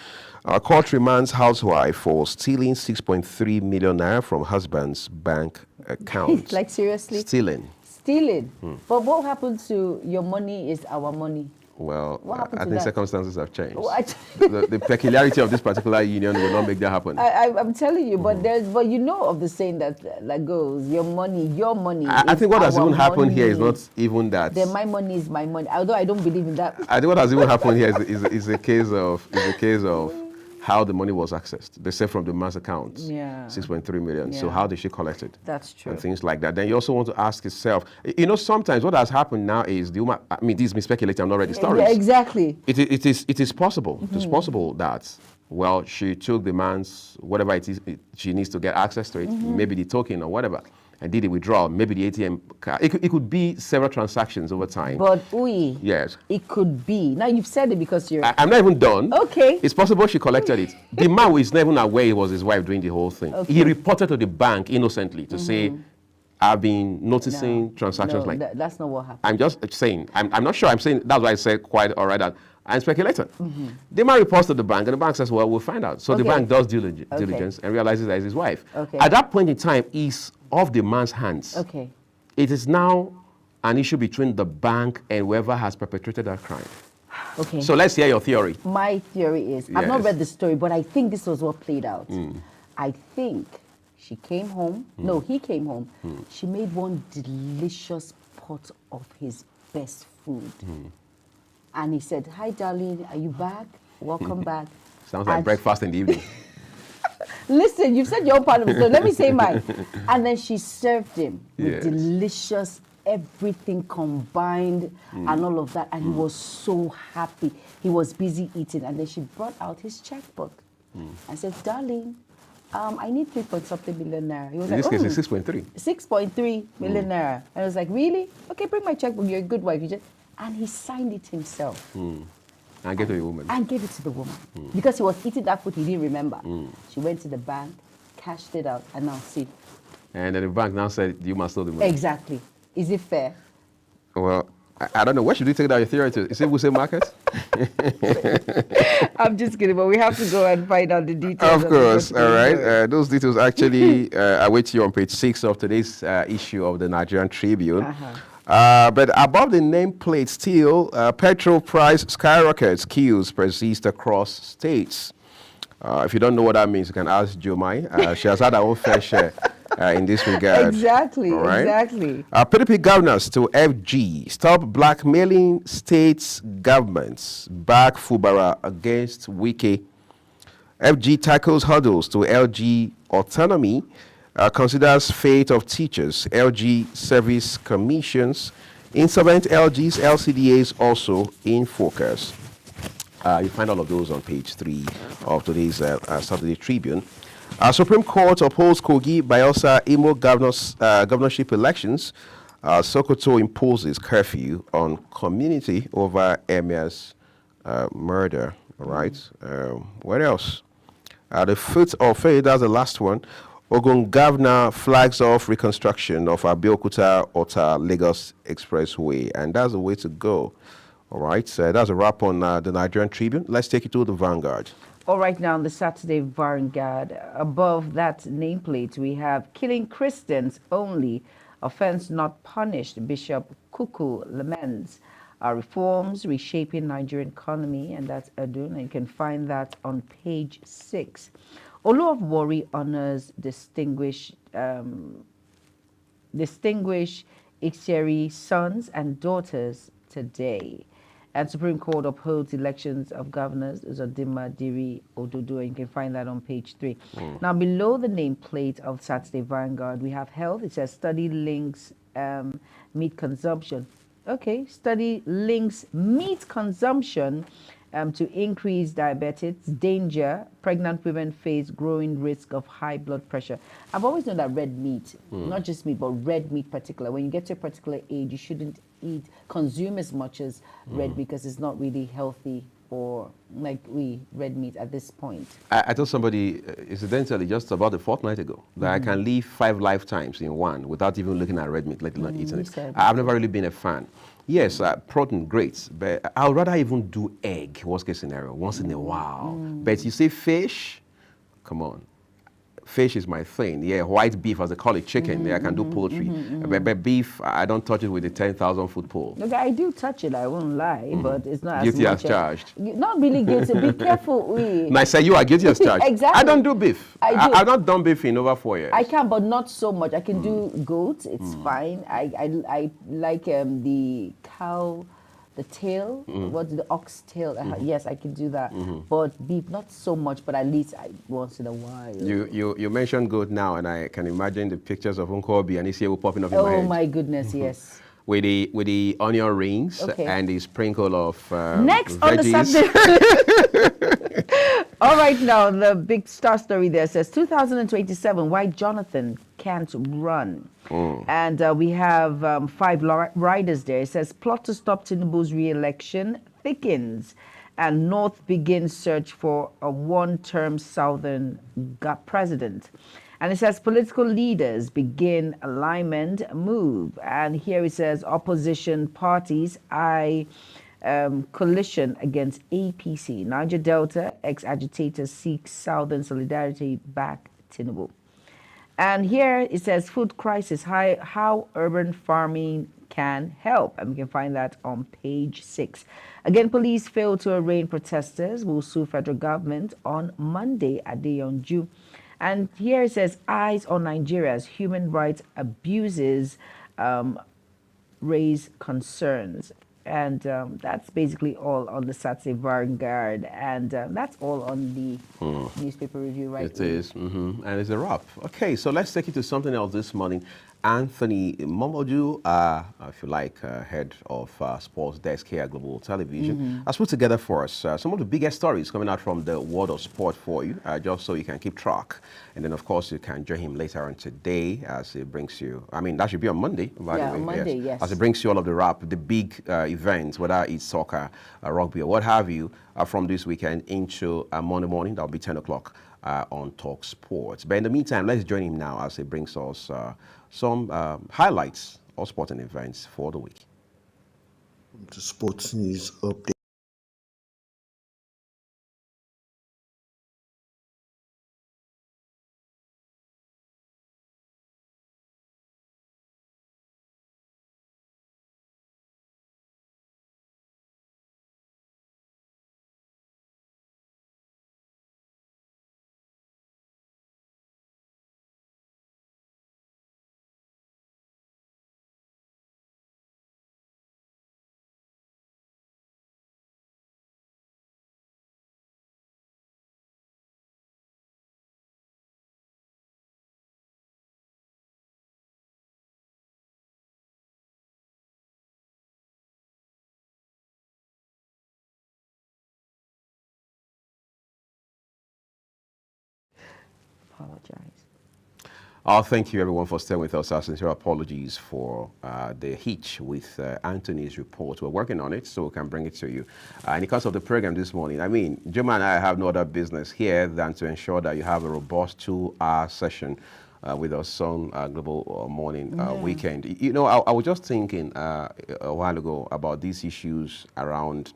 court remands housewife for stealing 6.3 million naira from husband's bank account. Like seriously? Stealing. But what happened to your money is our money? Well, What happened I to think that? circumstances have changed. What? the peculiarity of this particular union will not make that happen. I'm telling you, but but you know of the saying that goes, your money. I think what has even happened here is money. not even that. Then my money is my money. Although I don't believe in that. I think what has even happened here is a case of how the money was accessed. They said from the man's account, 6.3 million. So how did she collect it? That's true. And things like that. Then you also want to ask yourself, you know, sometimes what has happened now is the woman, I mean, this is me speculating, I'm not ready stories. Yeah, exactly. It is possible. It is possible that, well, she took the man's, whatever it is she needs to get access to it, maybe the token or whatever, and did a withdrawal, maybe the ATM card. It could be several transactions over time. But yes, it could be. Now you've said it because you're. I'm not even done. Okay. It's possible she collected it. The man is not even aware it was his wife doing the whole thing. Okay. He reported to the bank innocently to say, I've been noticing transactions like that. That's not what happened. I'm just saying. I'm not sure. I'm saying that's why I said quite all right. That I'm speculating. The man reports to the bank, and the bank says, well, we'll find out. So the bank does diligence and realizes that it's his wife. Okay. At that point in time, it's off the man's hands. Okay. It is now an issue between the bank and whoever has perpetrated that crime. Okay. So let's hear your theory. My theory is, I've not read the story, but I think this was what played out. I think she came home. No, he came home. She made one delicious pot of his best food. And he said, hi, darling, are you back? Welcome back. Sounds like breakfast in the evening. Listen, you've said your own part of it, so let me say mine. And then she served him with delicious, everything combined and all of that. And he was so happy. He was busy eating. And then she brought out his checkbook and said, darling, I need 3-point-something million naira. He was In like, this case, it's 6.3. 6.3 million naira. And I was like, really? Okay, bring my checkbook. You're a good wife. And he signed it himself. And gave it to the woman. And gave it to the woman. Because he was eating that food he didn't remember. She went to the bank, cashed it out, and now see. And then the bank now said, you must steal the money. Exactly. Is it fair? Well, I don't know. Where should we take that your theory to? Is it Wuse Market? I'm just kidding, but we have to go and find out the details. Of course. All right. Those details actually await you on page 6 of today's issue of the Nigerian Tribune. But above the nameplate still, petrol price skyrockets, queues persist across states. If you don't know what that means, you can ask Jomai. She has had her own fair share in this regard. Exactly, right? exactly. PDP governors to FG, stop blackmailing states governments, back Fubara against Wike. FG tackles hurdles to LG autonomy, considers fate of teachers, LG service commissions, insolvent LGs, LCDAs also in focus. You find all of those on page 3 of today's Saturday Tribune. Supreme Court upholds Kogi Bayelsa Imo governorship elections. Sokoto imposes curfew on community over Emir's murder. All right. What else? The foot of faith, that's the last one. Ogun Governor flags off reconstruction of Abeokuta-Ota Lagos Expressway, and that's the way to go. All right, so that's a wrap on the Nigerian Tribune. Let's take you to the Vanguard. All right, now on the Saturday Vanguard, above that nameplate, we have killing Christians only, offense not punished. Bishop Kuku laments reforms reshaping Nigerian economy, and that's Edun, and you can find that on page 6. Oluwari honors distinguished Ixieri sons and daughters today. And Supreme Court upholds elections of governors, Uzodinma Diri Ododo, and you can find that on page 3. Now, below the nameplate of Saturday Vanguard, we have health. It says study links meat consumption. Okay, study links meat consumption to increase diabetes, danger, pregnant women face growing risk of high blood pressure. I've always known that red meat, not just meat, but red meat particular, when you get to a particular age, you shouldn't consume as much as red meat because it's not really healthy for red meat at this point. I told somebody, incidentally, just about a fortnight ago, that I can live 5 lifetimes in one without even looking at red meat, let alone eating it. I've never really been a fan. Yes, protein, great, but I would rather even do egg, worst case scenario, once in a while. But you say fish, come on. fish is my thing. Yeah, white beef, as they call it, chicken. Yeah, I can do poultry. But beef, I don't touch it with the 10,000 foot pole. Look, I do touch it, I won't lie, but it's not Guilty as much as charged. Not really guilty. Be careful. And I say you are guilty as charged. Exactly. I don't do beef. I've not done beef in over 4 years. I can, but not so much. I can do goat. It's fine. I like the cow, the tail. What's the ox tail? Yes, I can do that. But beef, not so much. But at least once in a while. You mentioned goat now, and I can imagine the pictures of Uncle Obi and Isiawu popping up in my head. Oh my goodness, yes. With the onion rings and the sprinkle of next veggies. On the subject. All right, now the big star story there says 2027. Why Jonathan can't run, and we have 5 riders there. It says plot to stop Tinubu's re-election thickens, and North begins search for a one-term Southern president. And it says political leaders begin alignment move. And here it says opposition parties coalition against APC. Niger Delta ex-agitators seek Southern solidarity back Tinubu. And here it says food crisis, how urban farming can help. And we can find that on page 6. Again, police failed to arraign protesters, will sue federal government on Monday at Deyonju. And here it says, eyes on Nigeria's human rights abuses raise concerns. And that's basically all on the Saturday Vanguard. And that's all on the newspaper review, right? It is. And it's a wrap. Okay, so let's take you to something else this morning. Anthony Momodu, if you like, head of sports desk here at Global Television, has put together for us some of the biggest stories coming out from the world of sport for you, just so you can keep track. And then, of course, you can join him later on today as it brings you, I mean, that should be on Monday, by the way. Monday, yes. As it brings you all of the wrap, the big events, whether it's soccer, rugby, or what have you, from this weekend into Monday morning. That'll be 10 o'clock on Talk Sports. But in the meantime, let's join him now as he brings us some highlights of sporting events for the week. The sports news update. Apologize. Thank you, everyone, for staying with us. Our sincere apologies for the hitch with Anthony's report. We're working on it so we can bring it to you. In the course of the program this morning, I mean, Juma and I have no other business here than to ensure that you have a robust 2-hour session with us on Global Morning Weekend. You know, I was just thinking a while ago about these issues around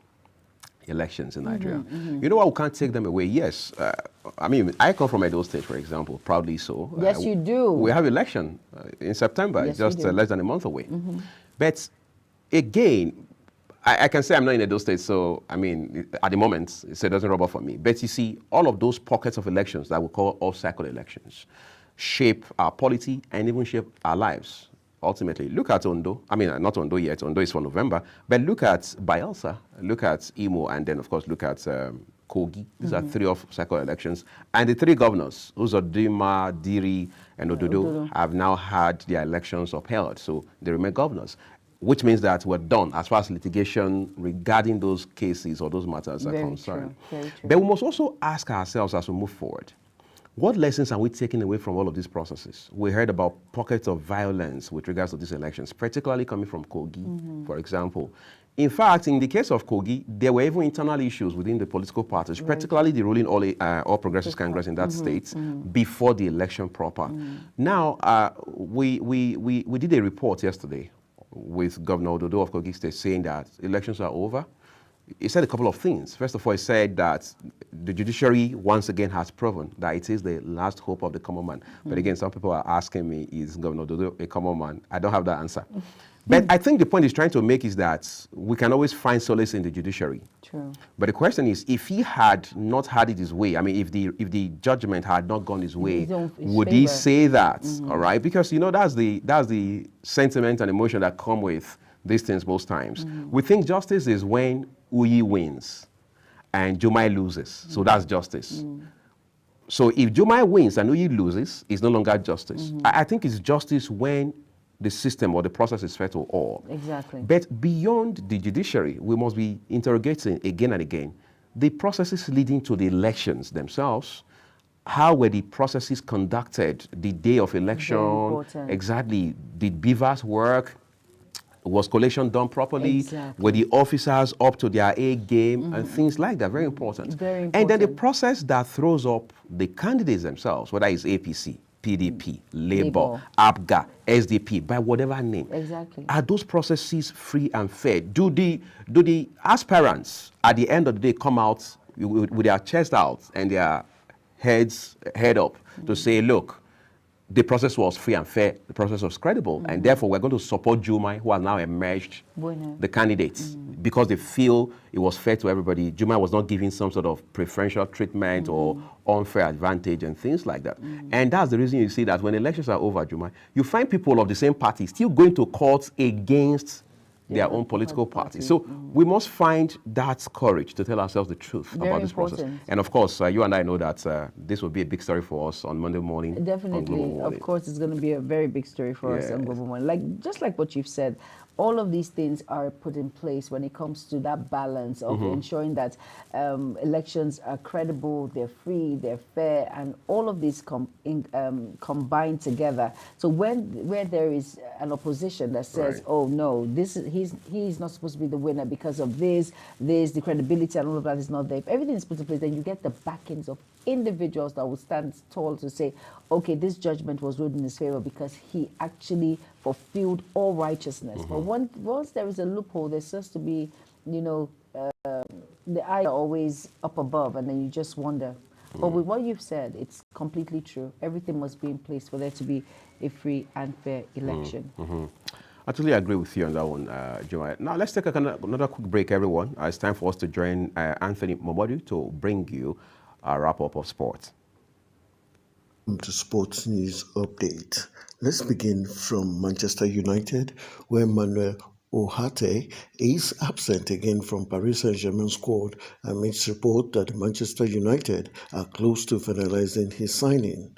elections in Nigeria. You know what? We can't take them away. Yes. I mean, I come from Edo State, for example, proudly so. Yes, you do. We have election in September, yes, just less than a month away. But again, I can say I'm not in Edo State, so I mean, at the moment, so it doesn't rub off on me. But you see, all of those pockets of elections that we call off-cycle elections shape our polity and even shape our lives. Ultimately, look at Ondo. I mean, not Ondo yet. Ondo is for November. But look at Bayelsa, look at Imo, and then, of course, look at Kogi. These are 3 off-cycle elections. And the 3 governors, Uzodinma, Diri, and Ododo, have now had their elections upheld. So they remain governors, which means that we're done as far as litigation regarding those cases or those matters are concerned. Very true. But we must also ask ourselves as we move forward, what lessons are we taking away from all of these processes? We heard about pockets of violence with regards to these elections, particularly coming from Kogi, for example. In fact, in the case of Kogi, there were even internal issues within the political parties, particularly the ruling All Progressives Congress in that state, before the election proper. Now, we did a report yesterday with Governor Ododo of Kogi State saying that elections are over. he said a couple of things. First of all, he said that the judiciary once again has proven that it is the last hope of the common man. But again, some people are asking me, is Governor Dodo a common man? I don't have that answer. But I think the point he's trying to make is that we can always find solace in the judiciary. True. But the question is, if he had not had it his way, I mean, if the judgment had not gone his way, would he say that? All right, because that's the sentiment and emotion that come with these things most times. We think justice is when Uyi wins and Jumai loses, so that's justice. So if Jumai wins and Uyi loses, it's no longer justice. I think it's justice when the system or the process is fair to all. Exactly. But beyond the judiciary, we must be interrogating again and again the processes leading to the elections themselves. How were the processes conducted the day of election? Exactly. Did beavers work? Was collation done properly? Exactly. Were the officers up to their A game? And things like that. Very important. Very important. And then the process that throws up the candidates themselves, whether it's APC, PDP, Labour, APGA, SDP, by whatever name. Exactly. Are those processes free and fair? Do the aspirants at the end of the day come out with their chest out and their head up to say, look, the process was free and fair, the process was credible, and therefore we're going to support Jumai, who has now emerged the candidates, because they feel it was fair to everybody. Jumai was not given some sort of preferential treatment or unfair advantage and things like that. And that's the reason you see that when elections are over, Jumai, you find people of the same party still going to court against their own political party. So we must find that courage to tell ourselves the truth about this process. And of course, you and I know that this will be a big story for us on Monday morning. Definitely. Of course, it's going to be a very big story for us on Global Morning. Just like what you've said, all of these things are put in place when it comes to that balance of ensuring that elections are credible, they're free, they're fair, and all of these combine together. So where there is an opposition that says, oh no, he's not supposed to be the winner because of this, the credibility and all of that is not there. If everything is put in place, then you get the backings of individuals that will stand tall to say, okay, this judgment was ruled in his favor because he actually fulfilled all righteousness. But once there is a loophole, there has to be, the eye are always up above, and then you just wonder. But with what you've said, it's completely true. Everything must be in place for there to be a free and fair election. I totally agree with you on that one, Jumai. Now, let's take another quick break, everyone. It's time for us to join Anthony Momodu to bring you a wrap-up of sports. To sports news update. Let's begin from Manchester United, where Manuel Ugarte is absent again from Paris Saint-Germain squad amidst report that Manchester United are close to finalizing his signing.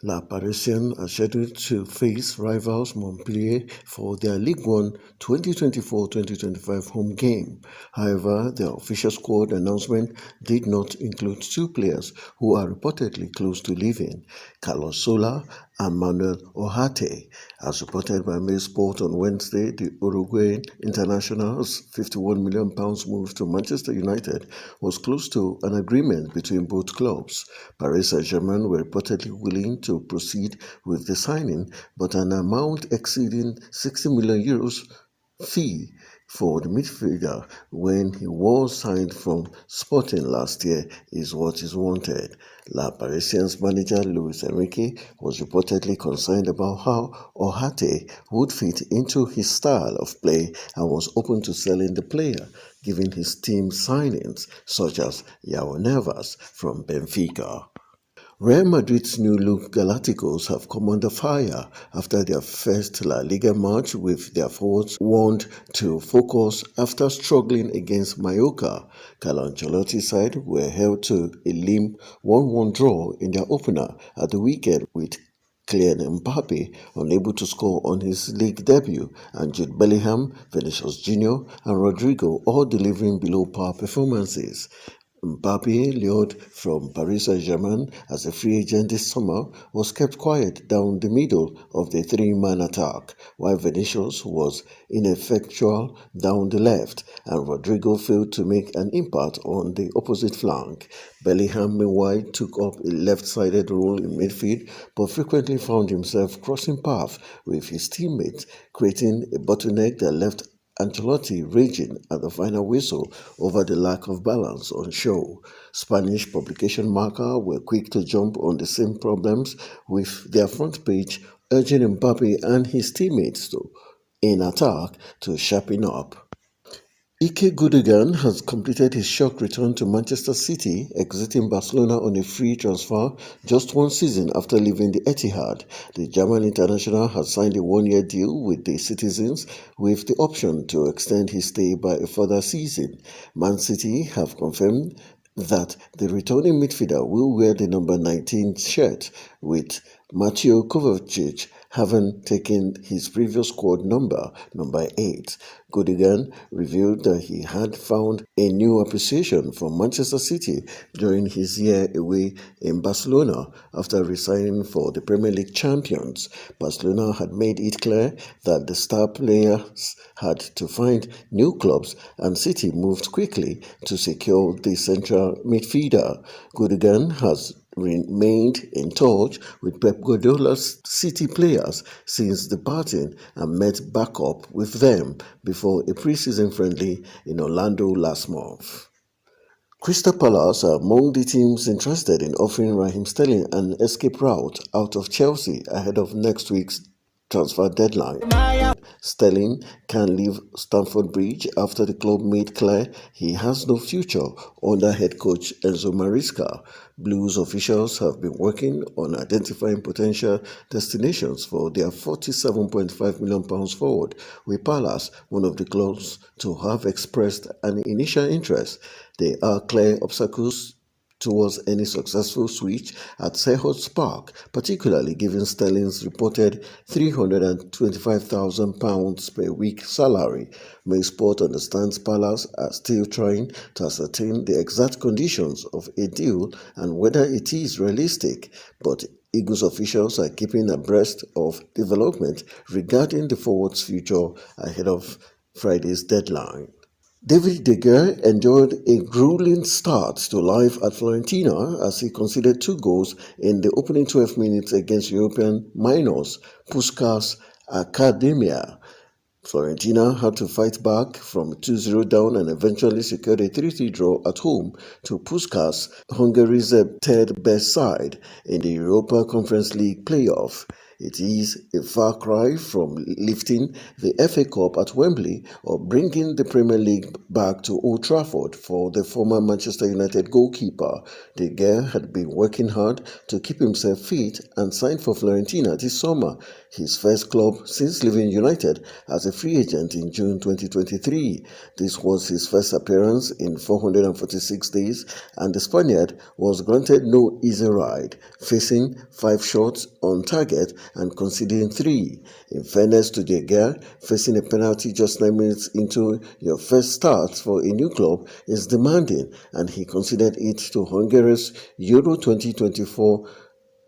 La Parisienne are scheduled to face rivals Montpellier for their Ligue 1 2024-2025 home game. However, the official squad announcement did not include two players who are reportedly close to leaving, Carlos Sola and Manuel Ugarte. As reported by Mail Sport on Wednesday, the Uruguayan international's £51 million move to Manchester United was close to an agreement between both clubs. Paris Saint-Germain were reportedly willing to proceed with the signing, but an amount exceeding €60 million fee for the midfielder when he was signed from Sporting last year is what is wanted. La Parisien's manager Luis Enrique was reportedly concerned about how Ugarte would fit into his style of play and was open to selling the player, given his team signings such as João Neves from Benfica. Real Madrid's new look Galacticos have come under fire after their first La Liga match, with their forwards warned to focus after struggling against Mallorca. Carlo Ancelotti's side were held to a limp 1-1 draw in their opener at the weekend, with Kylian Mbappe unable to score on his league debut, and Jude Bellingham, Vinicius Jr. and Rodrigo all delivering below par performances. Mbappe, lured from Paris Saint-Germain as a free agent this summer, was kept quiet down the middle of the three-man attack, while Vinicius was ineffectual down the left, and Rodrigo failed to make an impact on the opposite flank. Bellingham, meanwhile, took up a left-sided role in midfield, but frequently found himself crossing paths with his teammates, creating a bottleneck that left Ancelotti raging at the final whistle over the lack of balance on show. Spanish publication Marca were quick to jump on the same problems with their front page urging Mbappe and his teammates in attack to sharpen up. Ike Gundogan has completed his shock return to Manchester City, exiting Barcelona on a free transfer just one season after leaving the Etihad. The German international has signed a one-year deal with the Citizens with the option to extend his stay by a further season. Man City have confirmed that the returning midfielder will wear the number 19 shirt, with Mateo Kovacic having taken his previous squad number 8. Gundogan revealed that he had found a new appreciation for Manchester City during his year away in Barcelona after resigning for the Premier League champions. Barcelona had made it clear that the star players had to find new clubs, and City moved quickly to secure the central midfielder. Gundogan has remained in touch with Pep Guardiola's City players since departing and met back up with them before a pre-season friendly in Orlando last month. Crystal Palace are among the teams interested in offering Raheem Sterling an escape route out of Chelsea ahead of next week's transfer deadline. Sterling can leave Stamford Bridge after the club made clear he has no future under head coach Enzo Maresca. Blues officials have been working on identifying potential destinations for their £47.5 million forward, with Palace one of the clubs to have expressed an initial interest. There are clear obstacles towards any successful switch at Selhurst Park, particularly given Sterling's reported £325,000 per week salary. Maysport understands Palace are still trying to ascertain the exact conditions of a deal and whether it is realistic, but Eagles officials are keeping abreast of development regarding the forward's future ahead of Friday's deadline. David De Gea enjoyed a grueling start to life at Fiorentina as he conceded 2 goals in the opening 12 minutes against European minors Puskás Academia. Fiorentina had to fight back from 2-0 down and eventually secured a 3-3 draw at home to Puskás, Hungary's third best side in the Europa Conference League playoff. It is a far cry from lifting the FA Cup at Wembley or bringing the Premier League back to Old Trafford for the former Manchester United goalkeeper. De Gea had been working hard to keep himself fit and signed for Fiorentina this summer, his first club since leaving United as a free agent in June 2023. This was his first appearance in 446 days, and the Spaniard was granted no easy ride, facing 5 shots on target and conceding 3. In fairness to De Gea, facing a penalty just 9 minutes into your first start for a new club is demanding, and he conceded it to Hungary's Euro 2024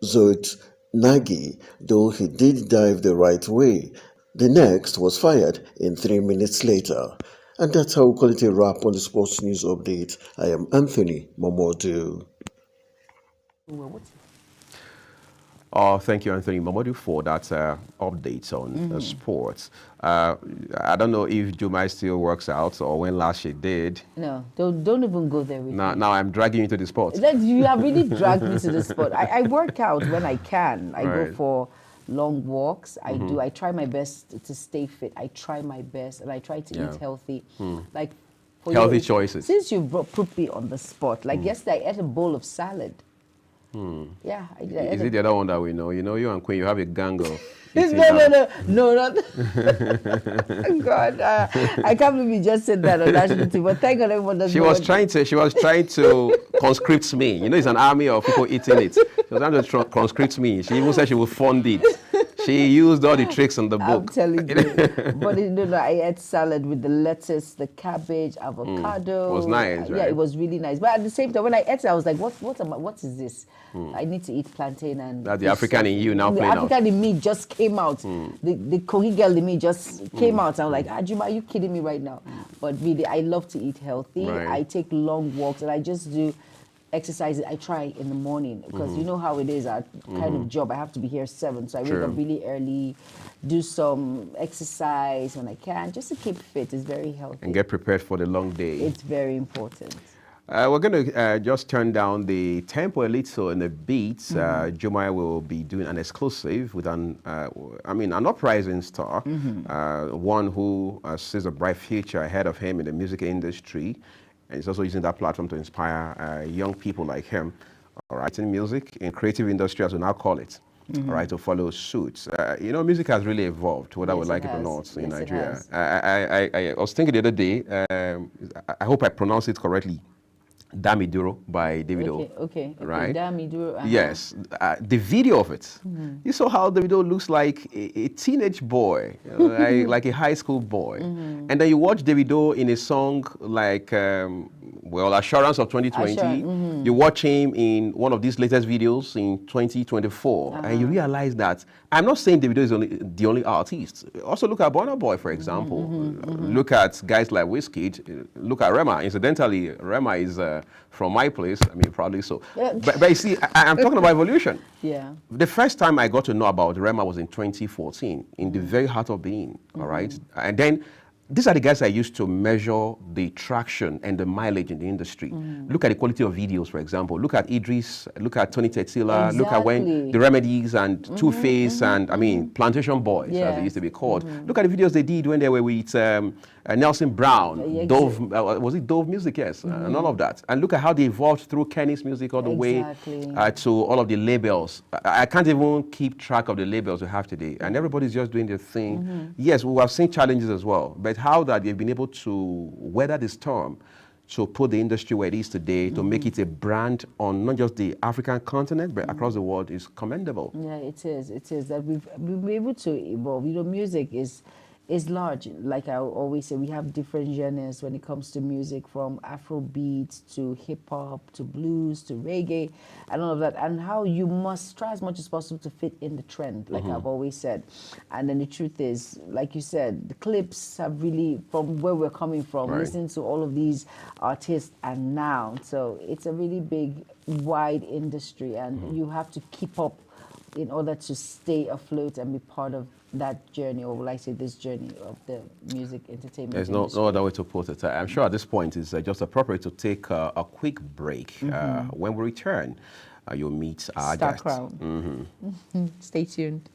Zsolt Nagy, though he did dive the right way. The next was fired in 3 minutes later. And that's how we call it a wrap on the Sports News Update. I am Anthony Momodu. Thank you, Anthony Mamadou, for that update on sports. I don't know if Jumai still works out or when last she did. No, don't even go there with me. Now I'm dragging you into the sport. You have really dragged me to the sport. I work out when I can. I go for long walks. I try my best to stay fit. I try my best, and I try to eat healthy. Like for healthy choices. Since you put me on the spot, like yesterday I ate a bowl of salad. Yeah, is it the other one that we know? You know, you and Queen, you have a gang of. No, not. God, I can't believe you just said that on national TV. But thank God everyone doesn't. She was trying to conscript me. You know, it's an army of people eating it. She was trying to conscript me. She even said she would fund it. She used all the tricks in the book. I'm telling you. But I ate salad with the lettuce, the cabbage, avocado. It was nice, right? Yeah, it was really nice. But at the same time, when I ate it, I was like, what is this? I need to eat plantain and... That's the African in you now playing out. The African in me just came out. The Kogi girl in me just came out. I'm like, Ajuma, are you kidding me right now? But really, I love to eat healthy. Right. I take long walks and I just do exercises I try in the morning, because you know how it is, our kind of job. I have to be here 7, so I wake up really early, do some exercise when I can, just to keep fit. It's very healthy. And get prepared for the long day. It's very important. We're going to just turn down the tempo a little in the beats. Jumai will be doing an exclusive with an uprising star, one who sees a bright future ahead of him in the music industry. And he's also using that platform to inspire young people like him, all right, in music, in creative industry, as we now call it, all right, to follow suit. Music has really evolved, whether we like it or not, in Nigeria. I was thinking the other day, I hope I pronounce it correctly, Damiduro by Davido. Okay. Right? Damiduro. Yes. The video of it, you saw how Davido looks like a teenage boy, like a high school boy. And then you watch Davido in a song like, Assurance of 2020. You watch him in one of these latest videos in 2024, and you realize that, I'm not saying Davido is the only artist. Also look at Burna Boy, for example. Look at guys like Wizkid. Look at Rema. Incidentally, Rema is from my place. I mean, probably so. But you see, I'm talking about evolution. Yeah. The first time I got to know about Rema was in 2014, in the very heart of being, all right? And then these are the guys I used to measure the traction and the mileage in the industry. Look at the quality of videos, for example. Look at Idris, look at Tony Tetsila, look at when the Remedies and Two-Face and, Plantation Boys, as they used to be called. Look at the videos they did when they were with Nelson Brown, Dove, was it Dove Music? Yes, and all of that. And look at how they evolved through Kenny's Music all the way to all of the labels. I can't even keep track of the labels we have today. And everybody's just doing their thing. Yes, we have seen challenges as well, but how that they've been able to weather the storm to put the industry where it is today, to make it a brand on not just the African continent, but across the world is commendable. Yeah, it is. It is that we've been able to evolve. Music is large. Like I always say, we have different genres when it comes to music, from Afrobeat to hip hop to blues to reggae and all of that, and how you must try as much as possible to fit in the trend, like I've always said. And then the truth is, like you said, the clips have really, from where we're coming from, listening to all of these artists and now, so it's a really big, wide industry, and you have to keep up in order to stay afloat and be part of that journey, or will I say this journey of the music entertainment There's industry. no other way to put it. I'm sure at this point it's just appropriate to take a quick break. When we return, you'll meet our Star guests. Crown. Stay tuned.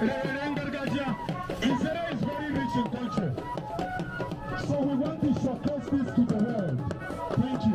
Israel is very rich in culture. So we want to showcase this to the world. Thank you.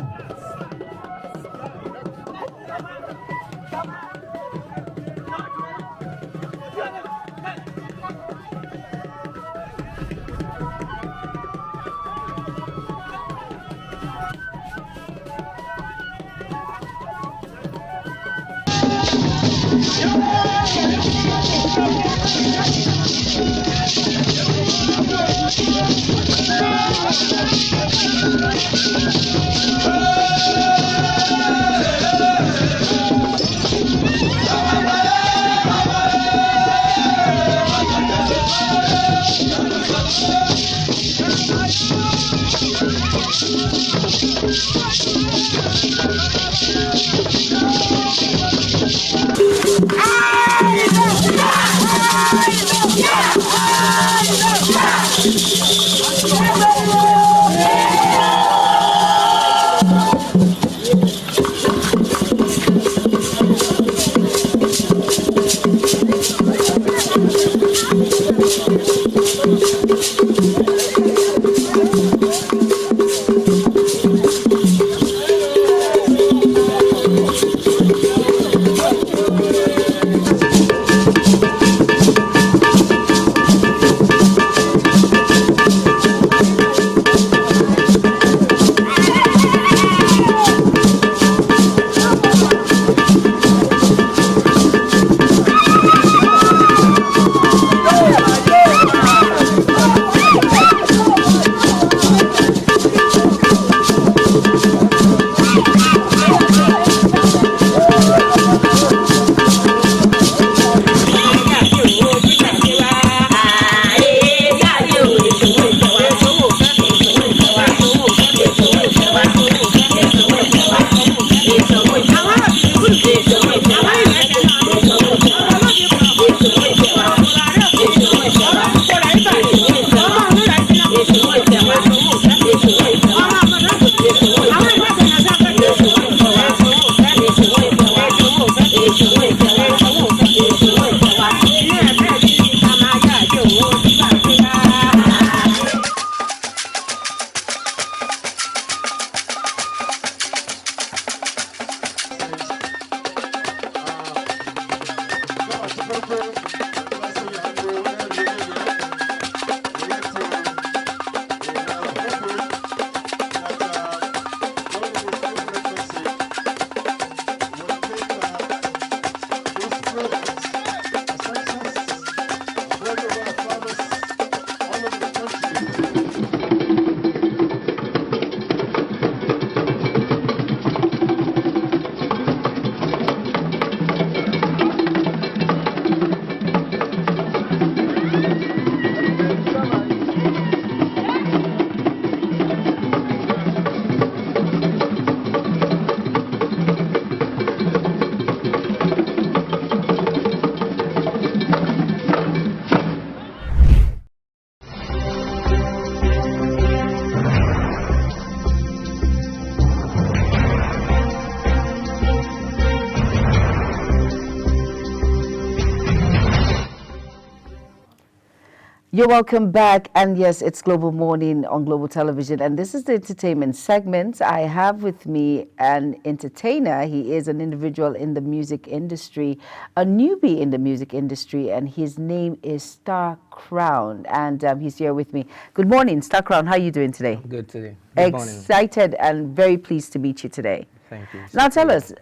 You're welcome back, and yes, it's Global Morning on Global Television, and this is the entertainment segment. I have with me an entertainer. He is an individual in the music industry, a newbie in the music industry, and his name is Star Crown, and he's here with me. Good morning, Star Crown. How are you doing today? Good today. Good morning. Excited and very pleased to meet you today. Thank you. Now tell us,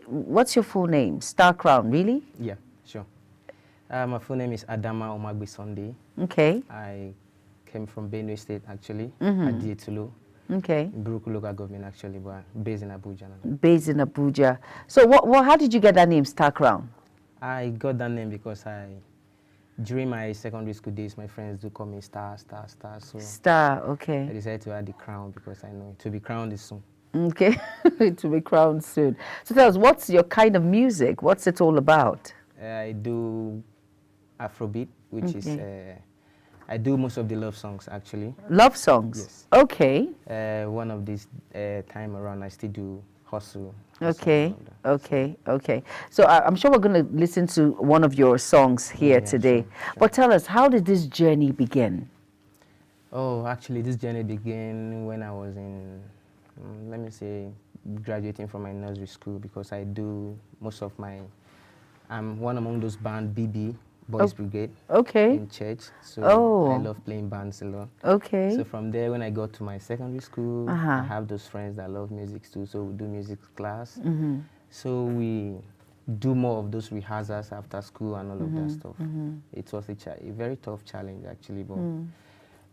what's your full name? Star Crown, really? Yeah, sure. My full name is Adama Omagbi Sunday. Okay. I came from Benue State, actually, Mhm. at Dietulu. Okay. Buruku local government, actually, but based in Abuja now. Based in Abuja. So how did you get that name, Star Crown? I got that name because during my secondary school days, my friends do call me Star. So Star, okay. I decided to add the crown because I know to be crowned is soon. Okay, to be crowned soon. So tell us, what's your kind of music? What's it all about? I do Afrobeat, which is, I do most of the love songs, actually. Love songs? Yes. Okay. One of this time around, I still do hustle. Okay. So I'm sure we're going to listen to one of your songs here today. Sure. But tell us, how did this journey begin? Oh, actually, this journey began when I was in, let me say, graduating from my nursery school, because I do most of my, I'm one among those band BB, Boys Brigade, in church. So I love playing bands a lot. Okay. So from there, when I got to my secondary school, I have those friends that love music too, so we do music class. So we do more of those rehearsals after school and all of that stuff. It was a very tough challenge, actually, but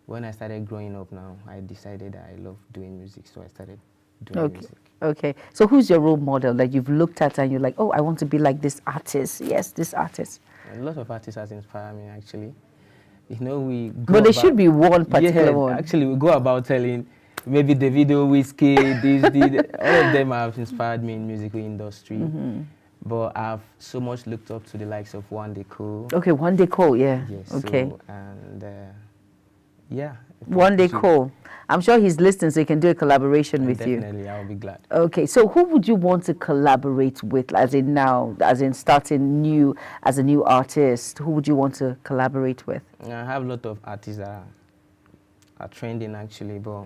when I started growing up now, I decided that I love doing music, so I started doing music. Okay. So who's your role model that you've looked at and you're like, oh, I want to be like this artist? Yes, this artist. A lot of artists has inspired me, actually. You know, we go But there should be one particular one. Actually, we go about telling maybe Davido, Whiskey, all of them have inspired me in music industry. But I've so much looked up to the likes of One Day Cole. Okay, One Day Cole, yeah. Yes. Okay. So, and yeah. One Day Cole. I'm sure he's listening, so he can do a collaboration with you. Definitely, I'll be glad. Okay, so who would you want to collaborate with, as in now, as in starting new, as a new artist? Who would you want to collaborate with? I have a lot of artists that are trending, actually, but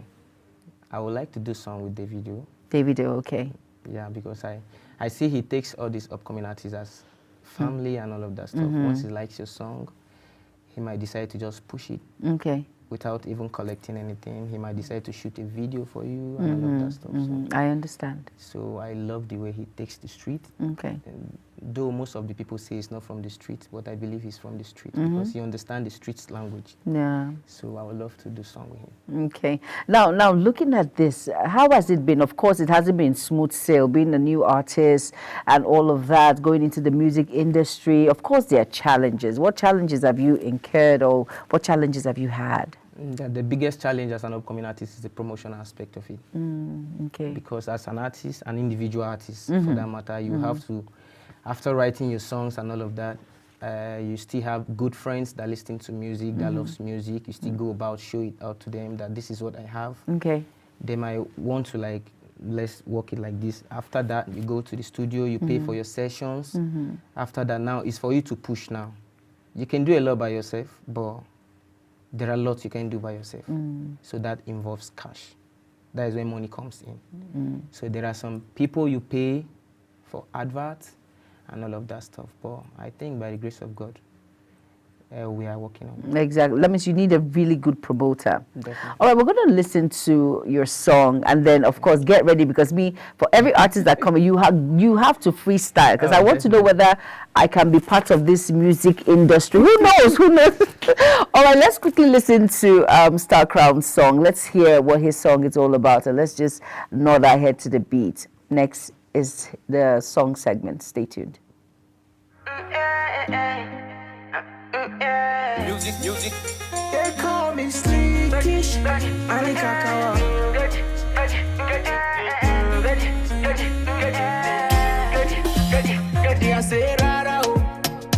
I would like to do some with Davido. Davido, okay. Yeah, because I see he takes all these upcoming artists as family and all of that stuff. Once he likes your song, he might decide to just push it. Okay. Without even collecting anything. He might decide to shoot a video for you and all of that stuff. So, I understand. So I love the way he takes the street. Okay. And though most of the people say he's not from the street, but I believe he's from the street because he understands the street's language. Yeah. So I would love to do song with him. Okay. Now looking at this, how has it been? Of course, it hasn't been smooth sail, being a new artist and all of that, going into the music industry. Of course, there are challenges. What challenges have you incurred, or what challenges have you had? The biggest challenge as an upcoming artist is the promotion aspect of it. Okay. Because as an artist, an individual artist, for that matter, you have to, after writing your songs and all of that, you still have good friends that listen to music, that loves music. You still go about, show it out to them that this is what I have. Okay. They might want to, like, let's work it like this. After that, you go to the studio, you pay for your sessions. After that, now it's for you to push now. You can do a lot by yourself, but there are lots you can do by yourself. So that involves cash. That is when money comes in. So there are some people you pay for adverts and all of that stuff. But I think by the grace of God, we are working on it. Exactly. That means you need a really good promoter. Definitely. All right, we're going to listen to your song, and then, of course, get ready, because for every artist that comes, you have to freestyle, because I want to know whether I can be part of this music industry. Who knows? Who knows? All right, let's quickly listen to Star Crown's song. Let's hear what his song is all about, and let's just nod our head to the beat. Next is the song segment. Stay tuned. Music. They call me Streetish. I say rara ho,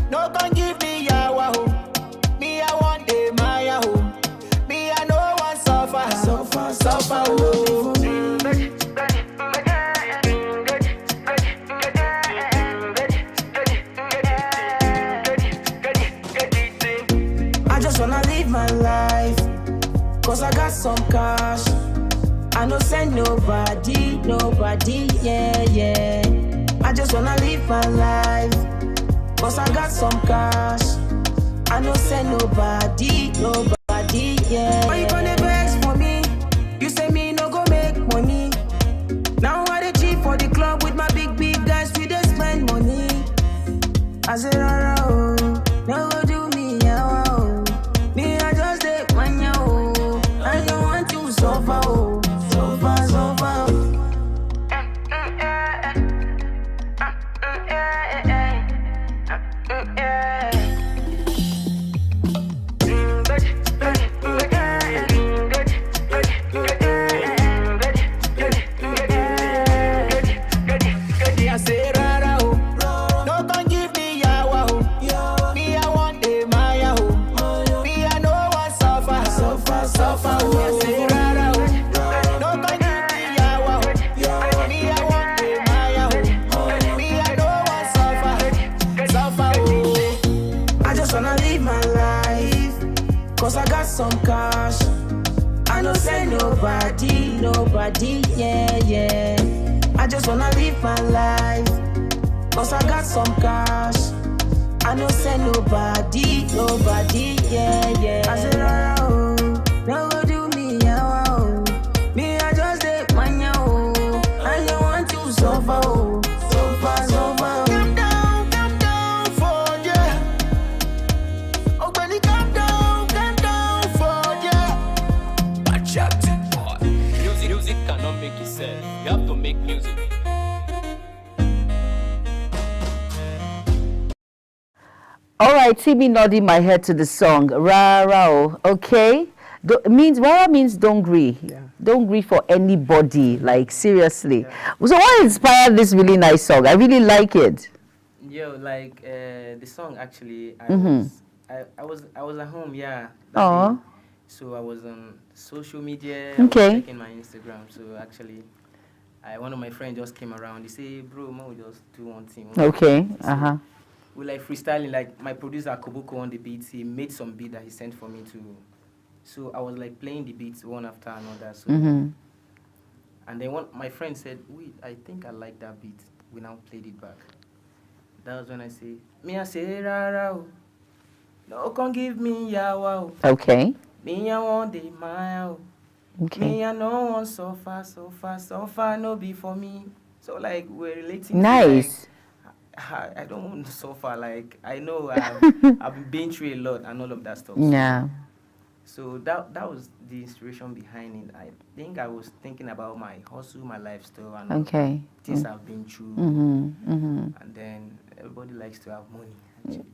no can give me yawa ho. Me I want the Maya ho. Me I no want suffer ho. I just wanna live my life, cause I got some cash. I no send nobody, yeah. I just wanna live my life, cause I got some cash. I no send nobody, yeah. Why you gonna vex for me? You say me no go make money. Now I dey cheap for the club with my big guys, we dey spend money. I say rara oh, no go do me yawa oh. Me I just dey manya oh. I don't want to suffer oh, suffer. Suffer, oh. I say rara oh. No can give me yawa oh. Me I want cause I got some cash. I don't say nobody, yeah. I just wanna live my life, cause I got some cash. I don't say nobody, yeah. I say rara oh, no go do me oh. Me I just take my oh, I don't want to suffer oh, suffer. Calm down for yeah. Oh baby, calm down for yeah. Watch out, boy. Music cannot make you sad. You have to make music. All right, see me nodding my head to the song. Rara, okay? Rara means don't grieve. Yeah. Don't grieve for anybody, like seriously. Yeah. So what inspired this really nice song? I really like it. Yo, like the song actually, I was at home, yeah. Oh. So I was on social media, okay. I was checking my Instagram. So actually, one of my friends just came around. He said, bro, man, we just do one thing. Okay, so we like freestyling, like my producer Kobuko on the beats, he made some beat that he sent for me to. So I was like playing the beats one after another. So and then my friend said, wait, I think I like that beat. We now played it back. That was when I say, me I say rara, no can give me yawa. Okay. Me I want the mile. Okay. Me I no want so far, no be for me. So like we're relating. Nice. To, like, I don't want to suffer. Like I know I've been through a lot and all of that stuff. Yeah. So that was the inspiration behind it. I think I was thinking about my hustle, my lifestyle, and things I've been through. And then everybody likes to have money.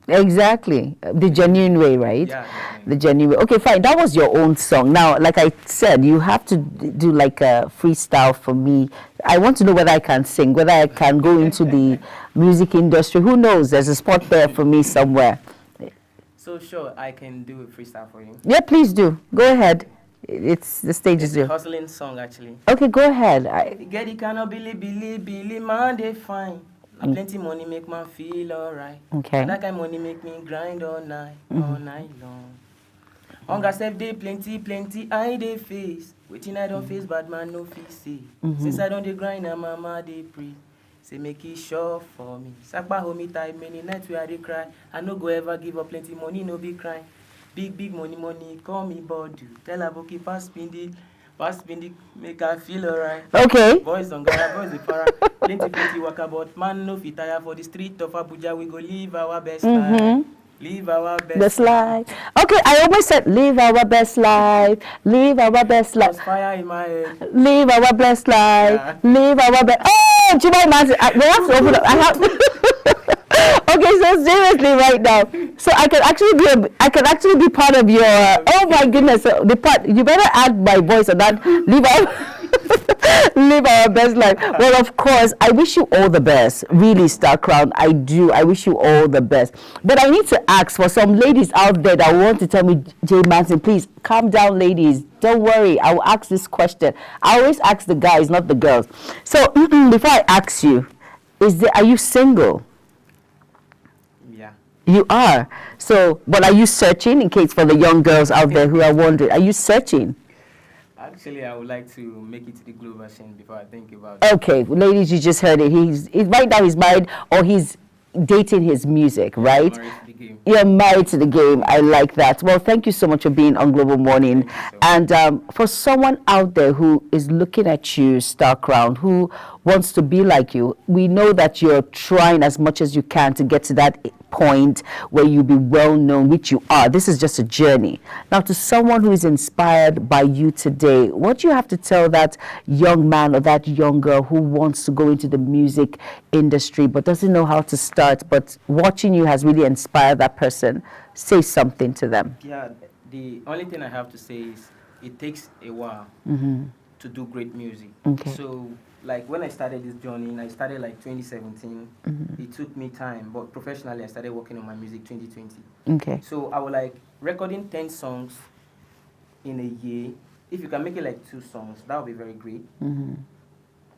Exactly. The genuine way, right? Yeah. The genuine way. Okay, fine. That was your own song. Now, like I said, you have to do like a freestyle for me. I want to know whether I can sing, whether I can go into the music industry. Who knows? There's a spot there for me somewhere. So sure, I can do a freestyle for you. Yeah, please do. Go ahead. It's the stage is yours. Hustling song actually. Okay, go ahead. Get it kind of Billy, man, they fine. Plenty money make man feel alright. Okay. And that kind of money make me grind all night long. Hunger self day plenty, I dey face. Waiting I don't face, bad man no feel see. Since I don't dey grind, and mama dey pray. Say make it sure for me. Sakba homie time, many nights where I dey cry. I no go ever give up, plenty money, no be crying. Big money, call me Bodu. Tell Aboki pass spindi, make her feel alright. Okay. Boys on Gara, boys the para. Plenty work about, man no fit tire for the street of Abuja. We go live our best life. Live our best life. Okay, I always said live our best life. Live our best life. Fire in my head. Live our best life. Yeah. Live our best. Oh, Jumai Manzi, they have to open up. I have. Okay, so seriously, right now, so I can actually be part of your. Oh my goodness, the part. You better add my voice on that. Live our best life. Well, of course, I wish you all the best. Really, Star Crown, I do. I wish you all the best. But I need to ask for some ladies out there that want to tell me, Jay Manson, please calm down, ladies. Don't worry. I will ask this question. I always ask the guys, not the girls. So before I ask you, are you single? Yeah. You are. So, but are you searching? In case for the young girls out there who are wondering, are you searching? Actually, I would like to make it to the global scene before I think about it. Okay, ladies, you just heard it. He's right now he's married or he's dating his music, right? Married to the game. You're married to the game. I like that. Well, thank you so much for being on Global Morning. And for someone out there who is looking at you, Star Crown, who wants to be like you, we know that you're trying as much as you can to get to that point where you be well known, which you are. This is just a journey. Now, to someone who is inspired by you today, what do you have to tell that young man or that young girl who wants to go into the music industry but doesn't know how to start, but watching you has really inspired that person? Say something to them. Yeah, the only thing I have to say is it takes a while to do great music. Okay. So, like when I started this journey, I started like 2017. It took me time, but professionally I started working on my music 2020. Okay. So I was like recording 10 songs in a year. If you can make it like 2 songs, that would be very great. You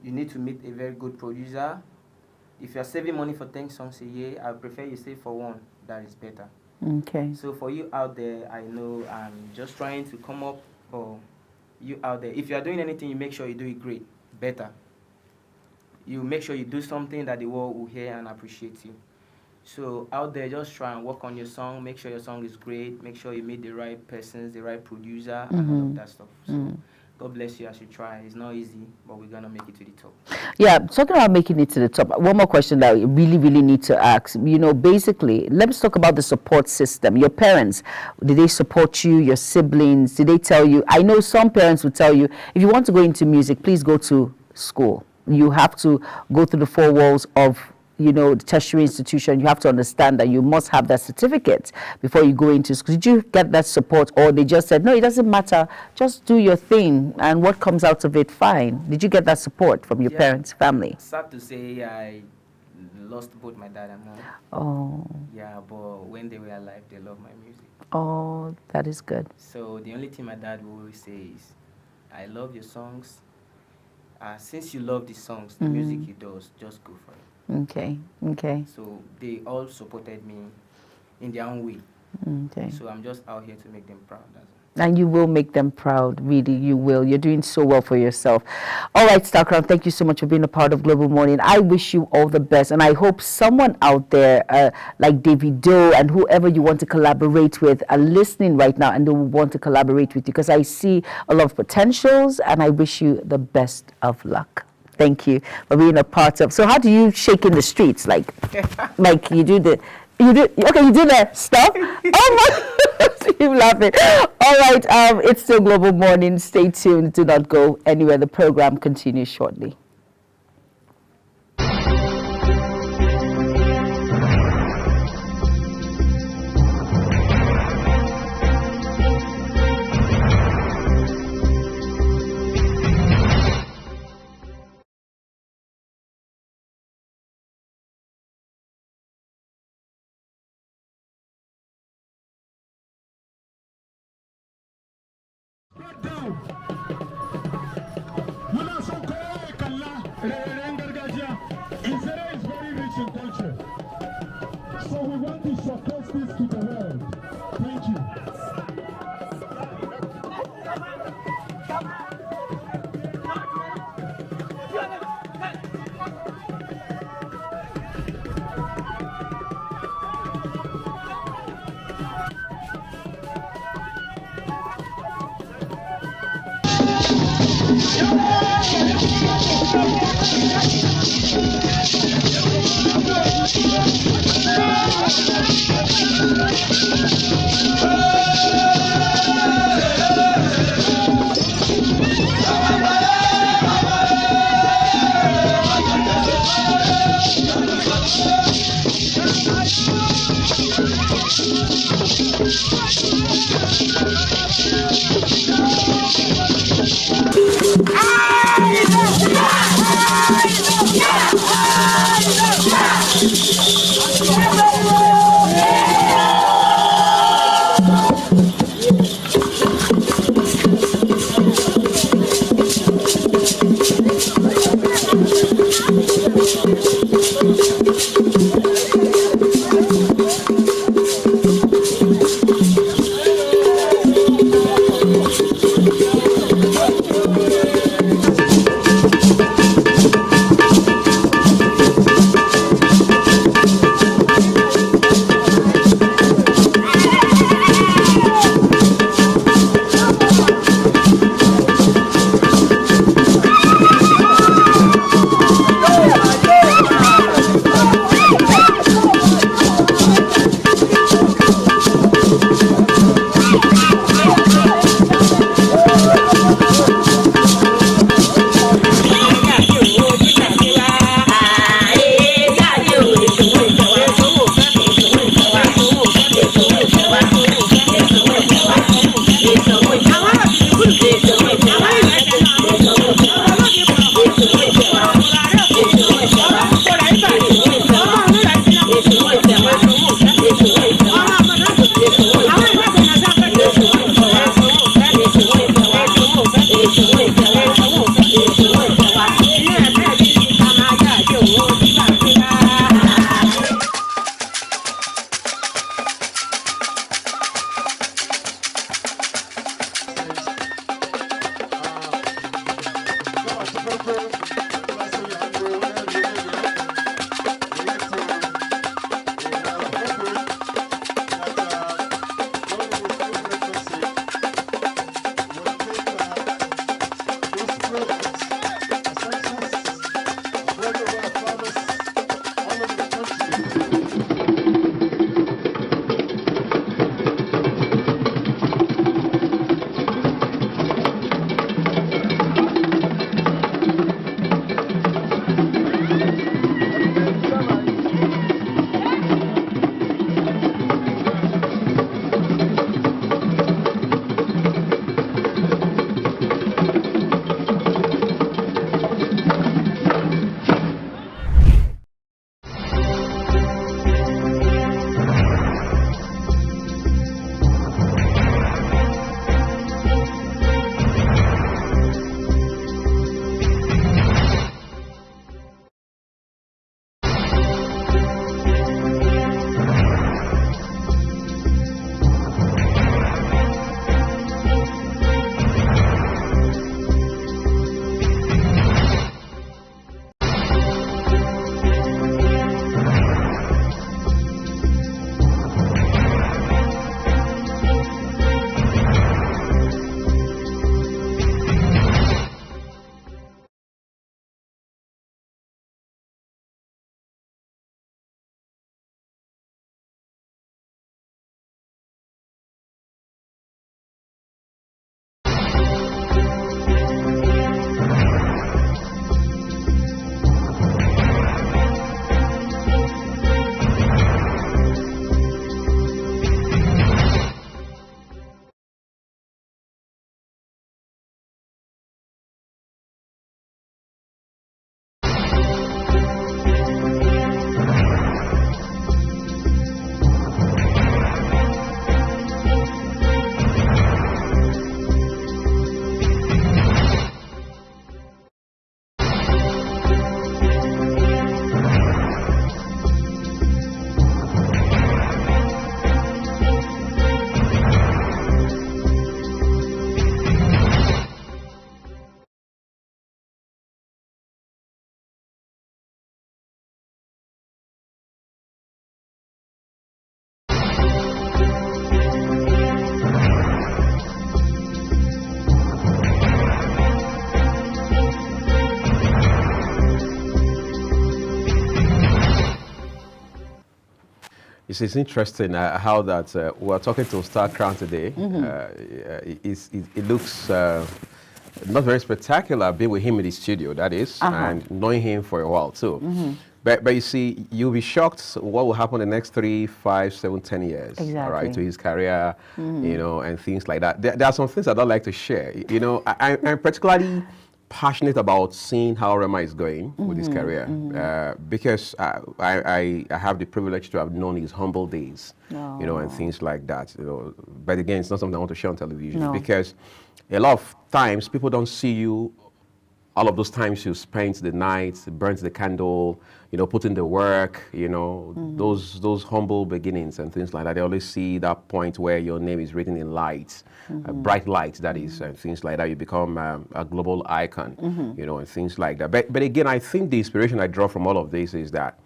need to meet a very good producer. If you're saving money for 10 songs a year, I prefer you save for 1. That is better. Okay. So for you out there, I know I'm just trying to come up, or you out there, if you are doing anything, you make sure you do it great, better. You make sure you do something that the world will hear and appreciate you. So out there, just try and work on your song. Make sure your song is great. Make sure you meet the right persons, the right producer, and all of that stuff. So God bless you as you try. It's not easy, but we're going to make it to the top. Yeah, talking about making it to the top, one more question that we really need to ask. You know, basically, let's talk about the support system. Your parents, did they support you? Your siblings, did they tell you? I know some parents would tell you, if you want to go into music, please go to school. You have to go through the four walls of, you know, the tertiary institution. You have to understand that you must have that certificate before you go into school. Did you get that support, or they just said, no, it doesn't matter, just do your thing, and what comes out of it, fine? Did you get that support from your parents, family? Sad to say, I lost both my dad and mom. Oh. Yeah, but when they were alive, they loved my music. Oh, that is good. So the only thing my dad will always say is, I love your songs. Since you love the songs, the music you do, just go for it. Okay. So they all supported me in their own way. Okay. So I'm just out here to make them proud. That's all. And you will make them proud, really, you will. You're doing so well for yourself. All right, Star Crown, thank you so much for being a part of Global Morning. I wish you all the best, and I hope someone out there, like Davido and whoever you want to collaborate with, are listening right now and they will want to collaborate with you, because I see a lot of potentials, and I wish you the best of luck. Thank you for being a part of. So how do you shake in the streets? Like you do the... You do the stuff? Oh my, you're laughing. All right, it's still Global Morning. Stay tuned. Do not go anywhere. The program continues shortly. So we want to showcase this to the world. Thank you. It's interesting how that we're talking to Star Crown today. It looks not very spectacular being with him in the studio, that is, and knowing him for a while too. But you see, you'll be shocked what will happen in the next 3, 5, 7, 10 years, all right, to his career, you know, and things like that. There are some things I don't like to share. You know, I'm particularly passionate about seeing how Rema is going with his career because I have the privilege to have known his humble days, you know, and things like that. You know, but again, it's not something I want to share on television because a lot of times people don't see you. All of those times you spent the night, burnt the candle, you know, put in the work, you know, those humble beginnings and things like that. They always see that point where your name is written in lights, bright lights, that is, and things like that. You become a global icon, you know, and things like that. But again, I think the inspiration I draw from all of this is that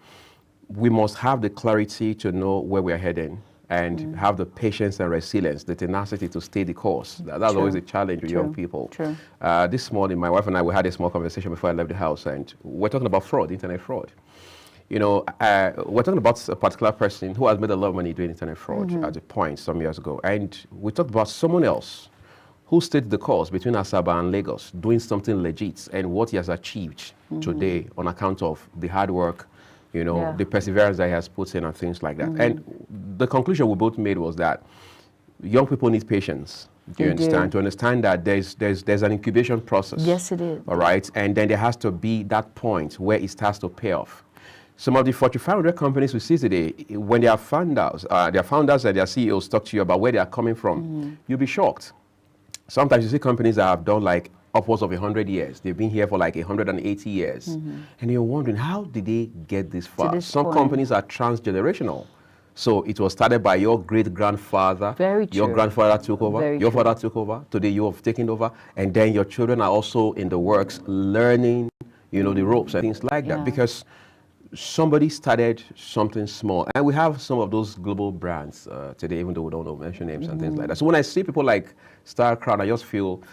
we must have the clarity to know where we are heading and have the patience and resilience, the tenacity to stay the course. That's always a challenge with young people. This morning, my wife and I, we had a small conversation before I left the house, and we're talking about fraud, internet fraud. You know, we're talking about a particular person who has made a lot of money doing internet fraud at a point some years ago. And we talked about someone else who stayed the course between Asaba and Lagos, doing something legit, and what he has achieved today on account of the hard work, you know, the perseverance that he has put in and things like that. And the conclusion we both made was that young people need patience. Do you understand? To understand that there's an incubation process. Yes, it is. All right, and then there has to be that point where it starts to pay off. Some of the Fortune 500 companies we see today, when their founders and their CEOs talk to you about where they are coming from, you'll be shocked. Sometimes you see companies that have done like upwards of 100 years. They've been here for like 180 years. And you're wondering, how did they get this far? Some companies are transgenerational. So it was started by your great-grandfather. Very true. Your grandfather took over. Your father took over. Today you have taken over. And then your children are also in the works learning, you know, the ropes and things like that. Because somebody started something small. And we have some of those global brands today, even though we don't mention names and things like that. So when I see people like Star Crown, I just feel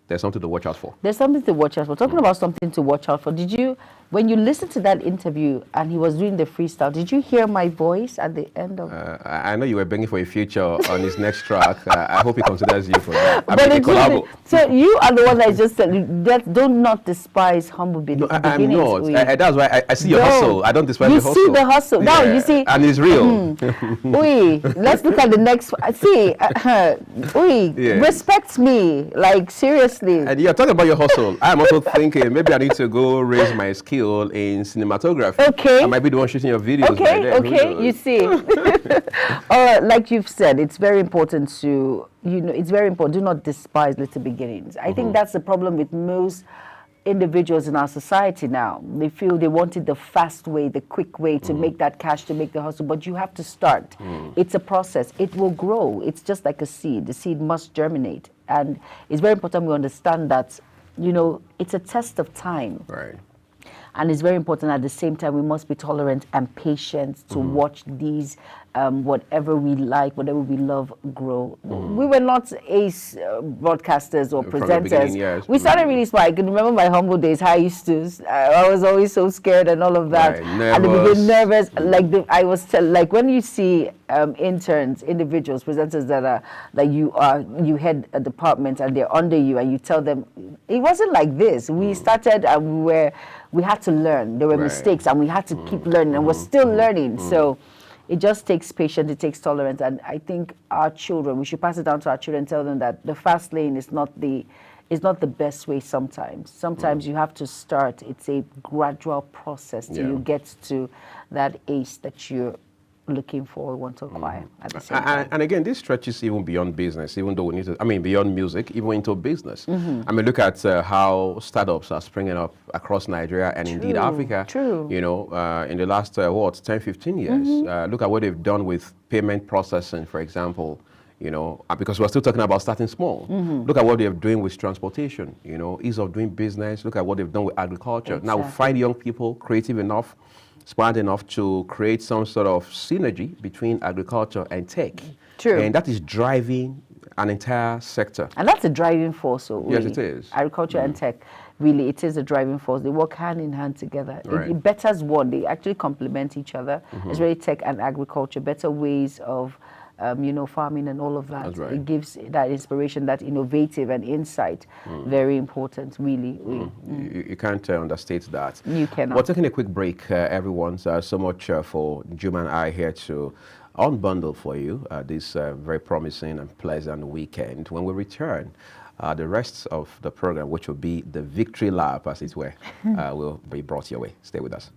there's something to watch out for. There's something to watch out for. Talking about something to watch out for, did you, when you listened to that interview and he was doing the freestyle, did you hear my voice at the end of I know you were begging for a feature on his next track. I hope he considers you for that. So you are the one that just said, that do not despise humble beginnings. No, I'm not. That's why I see your hustle. I don't despise the hustle. You see the hustle. Now, you see. And it's real. Let's look at the next one. See, respect me, like seriously. And you're talking about your hustle. I'm also thinking maybe I need to go raise my skill in cinematography. Okay. I might be the one shooting your videos. Okay, you see. Like you've said, it's very important to, it's very important. Do not despise little beginnings. I think that's the problem with most individuals in our society now. They feel they wanted the fast way, the quick way to make that cash, to make the hustle, but you have to start. It's a process. It will grow. It's just like a seed. The seed must germinate. And it's very important we understand that, it's a test of time. Right. And it's very important at the same time we must be tolerant and patient to watch these, whatever we like, whatever we love, grow. We were not ace broadcasters or presenters. We started really small. I can remember my humble days, how I used to, I was always so scared and all of that. Right, at the beginning, nervous. Like when you see interns, individuals, presenters that are, like you head a department and they're under you and you tell them, it wasn't like this. We started and we had to learn. There were mistakes and we had to keep learning and we're still learning. So it just takes patience, it takes tolerance. And I think our children, we should pass it down to our children, tell them that the fast lane is not the best way sometimes. Sometimes you have to start. It's a gradual process till you get to that ace that you're looking for, want to acquire at the same time. And again, this stretches even beyond business, even though we need to, beyond music, even into business. Look at how startups are springing up across Nigeria and indeed Africa. True. In the last, 10, 15 years. Look at what they've done with payment processing, for example. Because we're still talking about starting small. Look at what they're doing with transportation, ease of doing business. Look at what they've done with agriculture. Now we find young people creative enough, smart enough to create some sort of synergy between agriculture and tech. True. And that is driving an entire sector. And that's a driving force. Yes, it is. Agriculture and tech. really it is a driving force. They work hand in hand together. Right. It betters one. They actually complement each other. It's really tech and agriculture, better ways of farming and all of that. That's right. It gives that inspiration, that innovative and insight. Very important, really. You can't understate that. You cannot. We're taking a quick break, everyone. So much for Juma and I here to unbundle for you this very promising and pleasant weekend. When we return, the rest of the program, which will be the Victory Lap, as it were, will be brought your way. Stay with us.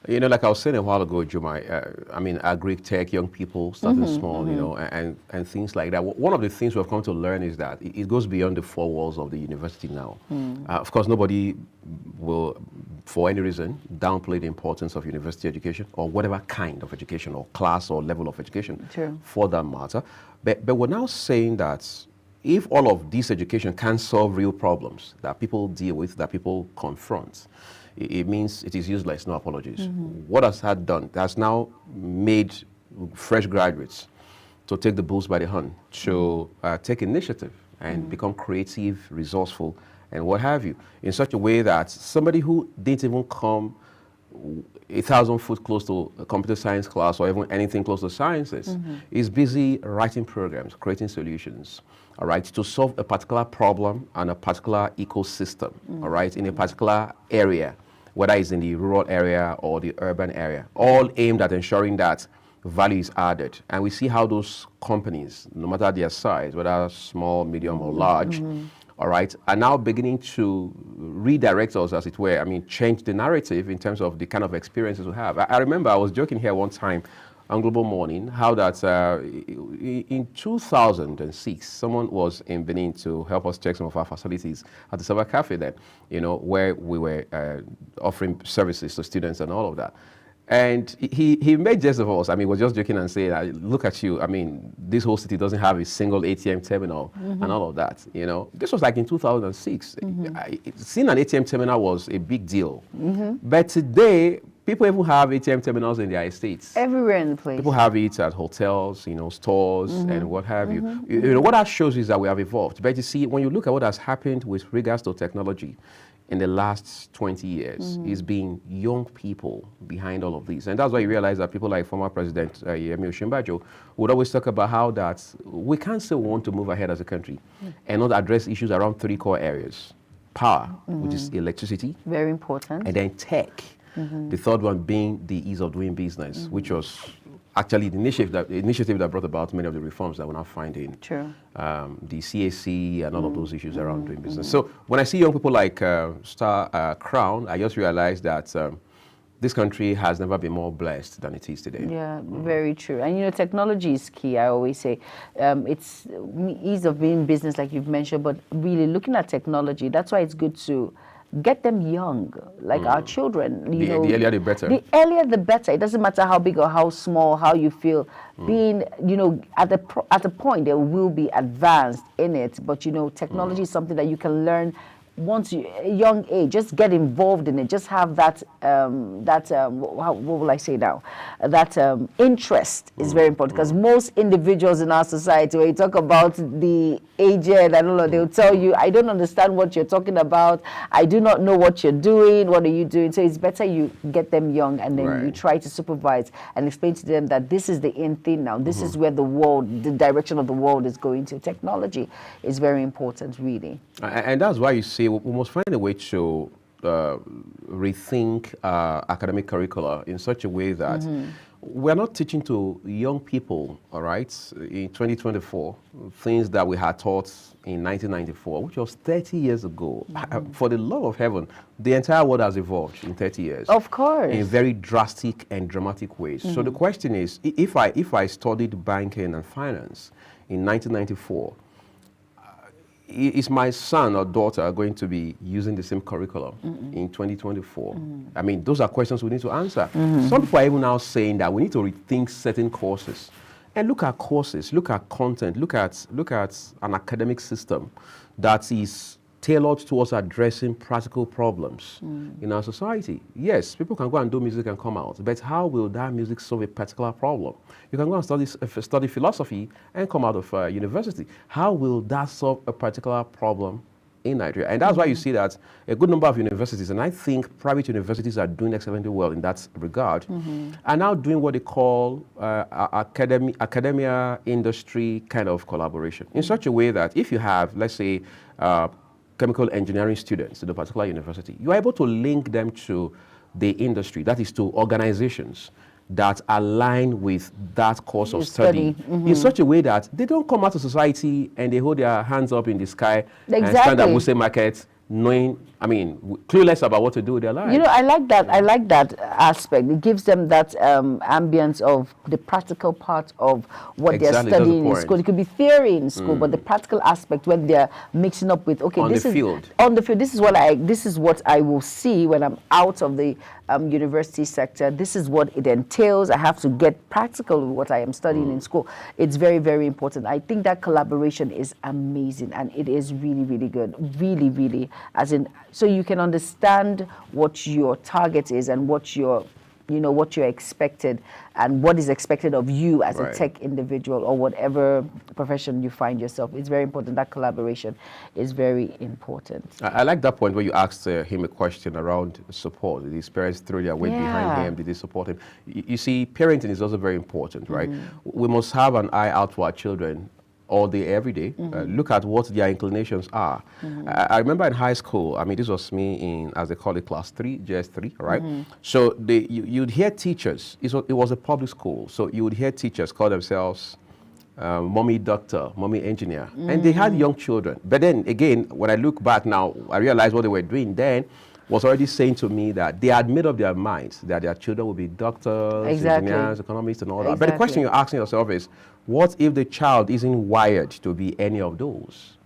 You know, like I was saying a while ago, Juma, I mean, agri-tech, young people starting small, you know, and things like that. One of the things we've come to learn is that it goes beyond the four walls of the university now. Of course, nobody will, for any reason, downplay the importance of university education or whatever kind of education or class or level of education for that matter. But we're now saying that if all of this education can solve real problems that people deal with, that people confront, it means it is useless, no apologies. What has that done? It has now made fresh graduates to take the bulls by the horn, to take initiative and become creative, resourceful, and what have you, in such a way that somebody who didn't even come 1,000 foot close to a computer science class or even anything close to sciences is busy writing programs, creating solutions, all right, to solve a particular problem and a particular ecosystem, all right, in a particular area, whether it's in the rural area or the urban area, all aimed at ensuring that value is added. And we see how those companies, no matter their size, whether small, medium, or large, all right, are now beginning to redirect us, as it were. I mean, change the narrative in terms of the kind of experiences we have. I remember I was joking here one time on Global Morning, how that in 2006, someone was in Benin to help us check some of our facilities at the Cyber Cafe then, you know, where we were offering services to students and all of that. And he made jest of us. I mean, he was just joking and saying, look at you. I mean, this whole city doesn't have a single ATM terminal and all of that, you know. This was like in 2006. Seeing an ATM terminal was a big deal. But today, people even have ATM terminals in their estates. Everywhere in the place. People have it at hotels, you know, stores and what have you. You know, what that shows is that we have evolved. But you see, when you look at what has happened with regards to technology in the last 20 years, it's been young people behind all of these. And that's why you realize that people like former President Yemi Osinbajo would always talk about how that we can't still want to move ahead as a country and not address issues around three core areas. Power, which is electricity. Very important. And then tech. The third one being the ease of doing business, which was actually the initiative that brought about many of the reforms that we're now finding. The CAC and all of those issues around doing business. So when I see young people like Star Crown, I just realize that this country has never been more blessed than it is today. Yeah, very true. And you know, technology is key. I always say it's ease of doing business, like you've mentioned, but really looking at technology. That's why it's good to get them young, like our children. The earlier the better. The earlier the better. It doesn't matter how big or how small, how you feel. Being, you know, at a point they will be advanced in it. But you know, technology is something that you can learn once you a young age. Just get involved in it. Just have that what will I say now? That interest is very important, because most individuals in our society, when you talk about the aged, I don't know, they'll tell you, I don't understand what you're talking about. I do not know what you're doing. What are you doing? So it's better you get them young, and then you try to supervise and explain to them that this is the in thing now. This is where the direction of the world is going to. Technology is very important, really. And that's why you see we must find a way to rethink academic curricula in such a way that we're not teaching to young people, all right, in 2024, things that we had taught in 1994, which was 30 years ago. For the love of heaven, the entire world has evolved in 30 years. Of course. In very drastic and dramatic ways. So the question is, if I studied banking and finance in 1994, is my son or daughter going to be using the same curriculum in 2024? I mean, those are questions we need to answer. Some people are even now saying that we need to rethink certain courses. And look at courses, look at content, look at an academic system that is tailored towards addressing practical problems in our society. Yes, people can go and do music and come out, but how will that music solve a particular problem? You can go and study philosophy and come out of university. How will that solve a particular problem in Nigeria? And that's why you see that a good number of universities, and I think private universities are doing excellently well in that regard, are now doing what they call academia industry kind of collaboration, in such a way that if you have, let's say, chemical engineering students at a particular university, you are able to link them to the industry, that is to organizations that align with that course of study in such a way that they don't come out to society and they hold their hands up in the sky and stand at Wuse Market knowing, I mean, clueless about what to do with their lives. You know, I like that aspect. It gives them that ambience of the practical part of what they're studying in school. It could be theory in school, but the practical aspect when they're mixing up with, okay, this is on the field. This is what I will see when I'm out of the university sector. This is what it entails. I have to get practical with what I am studying in school. It's very, very important. I think that collaboration is amazing, and it is really, really good. Really, really, as in, so you can understand what your target is and what your, you know, what you're expected and what is expected of you as a tech individual or whatever profession you find yourself. It's very important. That collaboration is very important. I like that point where you asked him a question around support. Did his parents throw their weight behind him? Did they support him? You see, parenting is also very important, right? We must have an eye out for our children all day, every day. Look at what their inclinations are. I remember in high school, I mean, this was me in, as they call it, class 3, JS3, right? So you'd hear teachers, it was a public school, so you would hear teachers call themselves mommy doctor, mommy engineer, and they had young children. But then again, when I look back now, I realized what they were doing then was already saying to me that they had made up their minds that their children will be doctors, engineers, economists, and all that. But the question you're asking yourself is, what if the child isn't wired to be any of those?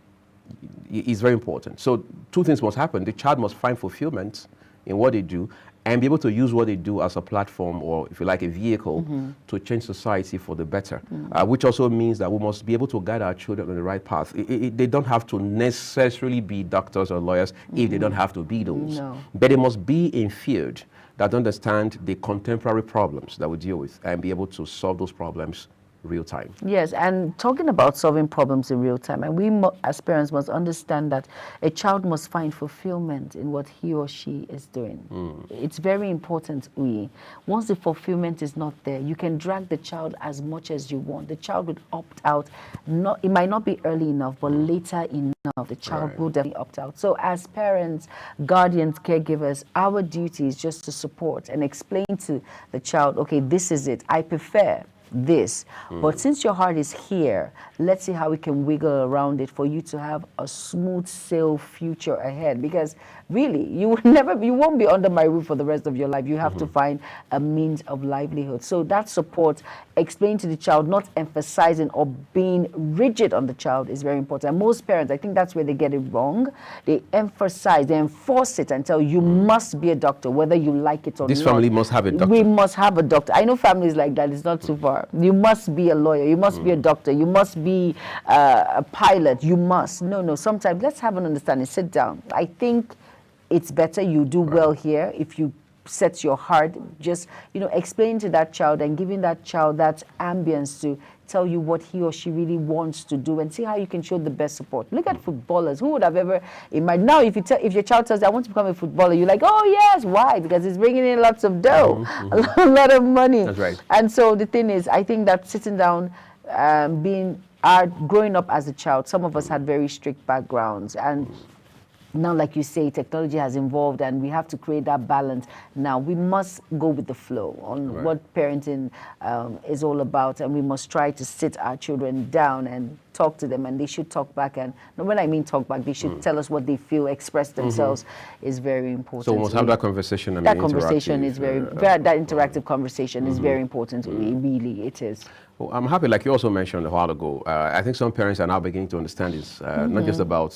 It's very important. So two things must happen. The child must find fulfillment in what they do and be able to use what they do as a platform, or if you like, a vehicle to change society for the better, which also means that we must be able to guide our children on the right path. They don't have to necessarily be doctors or lawyers if they don't have to be those. But they must be in field that understand the contemporary problems that we deal with and be able to solve those problems real time. Yes, and talking about solving problems in real time, and we as parents must understand that a child must find fulfillment in what he or she is doing. It's very important. Once the fulfillment is not there, you can drag the child as much as you want. The child would opt out. It might not be early enough, but later enough, the child will definitely opt out. So as parents, guardians, caregivers, our duty is just to support and explain to the child, okay, this is it. I prefer this. But since your heart is here, let's see how we can wiggle around it for you to have a smooth sail future ahead. Because really, you won't be under my roof for the rest of your life. You have to find a means of livelihood. So that support, explain to the child, not emphasizing or being rigid on the child, is very important. And most parents, I think that's where they get it wrong. They emphasize, they enforce it and tell you must be a doctor, whether you like it or not. This family must have a doctor. We must have a doctor. I know families like that. It's not too far. You must be a lawyer. You must be a doctor. You must be a pilot. You must. No. Sometimes let's have an understanding. Sit down. I think it's better you do well here if you set your heart. Just, explain to that child and giving that child that ambience to tell you what he or she really wants to do, and see how you can show the best support. Look at footballers. Who would have ever imagined? Now, if your child tells you, I want to become a footballer, you're like, oh yes, why? Because it's bringing in lots of dough, a lot of money. That's right. And so the thing is, I think that sitting down, growing up as a child, some of us had very strict backgrounds, and now, like you say, technology has evolved and we have to create that balance. Now, we must go with the flow on what parenting is all about, and we must try to sit our children down and talk to them, and they should talk back. And when I mean talk back, they should tell us what they feel, express themselves is very important. So we must have that conversation. That conversation is that interactive conversation is very important. Really, it is. Well, I'm happy, like you also mentioned a while ago, I think some parents are now beginning to understand this, not just about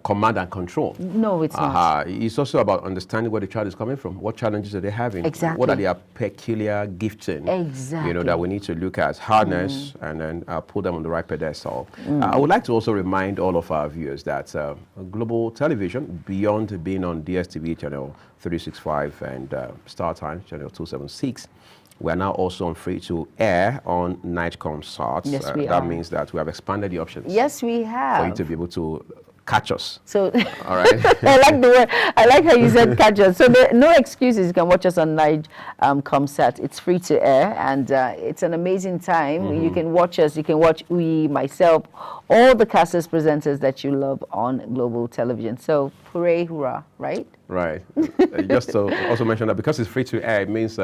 command and control. No, it's not. It's also about understanding where the child is coming from. What challenges are they having? Exactly. What are their peculiar gifting? Exactly. That we need to look at, harness, and then put them on the right pedestal. I would like to also remind all of our viewers that Global Television, beyond being on DSTV channel 365 and Star Times channel 276, we are now also on free to air on Nightcomsat. Yes, we are. That means that we have expanded the options. Yes, we have. For you to be able to catch us. So, all right. I like the word. I like how you said catch us. So no excuses. You can watch us on Nightcomsat. It's free to air, and it's an amazing time. You can watch us. You can watch Uyi, myself, all the casters, presenters that you love on Global Television. So hooray, hurrah, right? Right. Just to also mention that because it's free to air, it means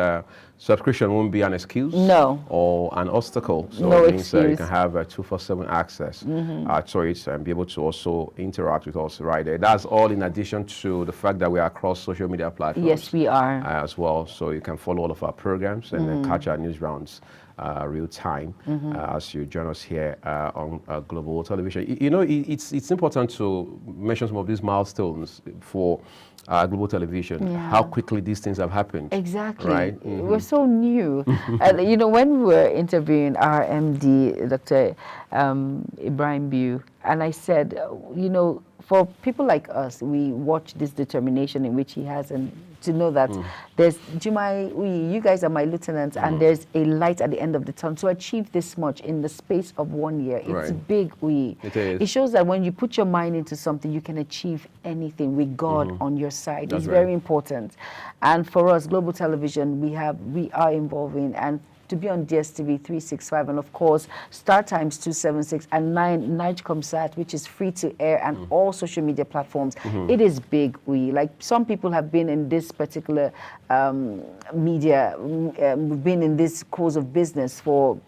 subscription won't be an excuse. No. Or an obstacle. So no it means you excuse. can have 247 access to it and be able to also interact with us right there. That's all in addition to the fact that we are across social media platforms. Yes, we are. As well. So you can follow all of our programs and then catch our news rounds real time as you join us here on Global Television. It's important to mention some of these milestones for Global Television, how quickly these things have happened. Exactly. Right? We're so new. When we were interviewing our MD, Dr. Ibrahim Biu, and I said, for people like us, we watch this determination in which he has, and to know that there's you guys are my lieutenants, and there's a light at the end of the tunnel to achieve this much in the space of 1 year. It's big. It is. It shows that when you put your mind into something, you can achieve anything with God on your side. That's it's very important. And for us, Global Television, we are involving, and to be on DSTV 365, and of course Star Times 276 and Nightcomsat, which is free to air, and all social media platforms. It is big. Some people have been in this particular media, been in this course of business for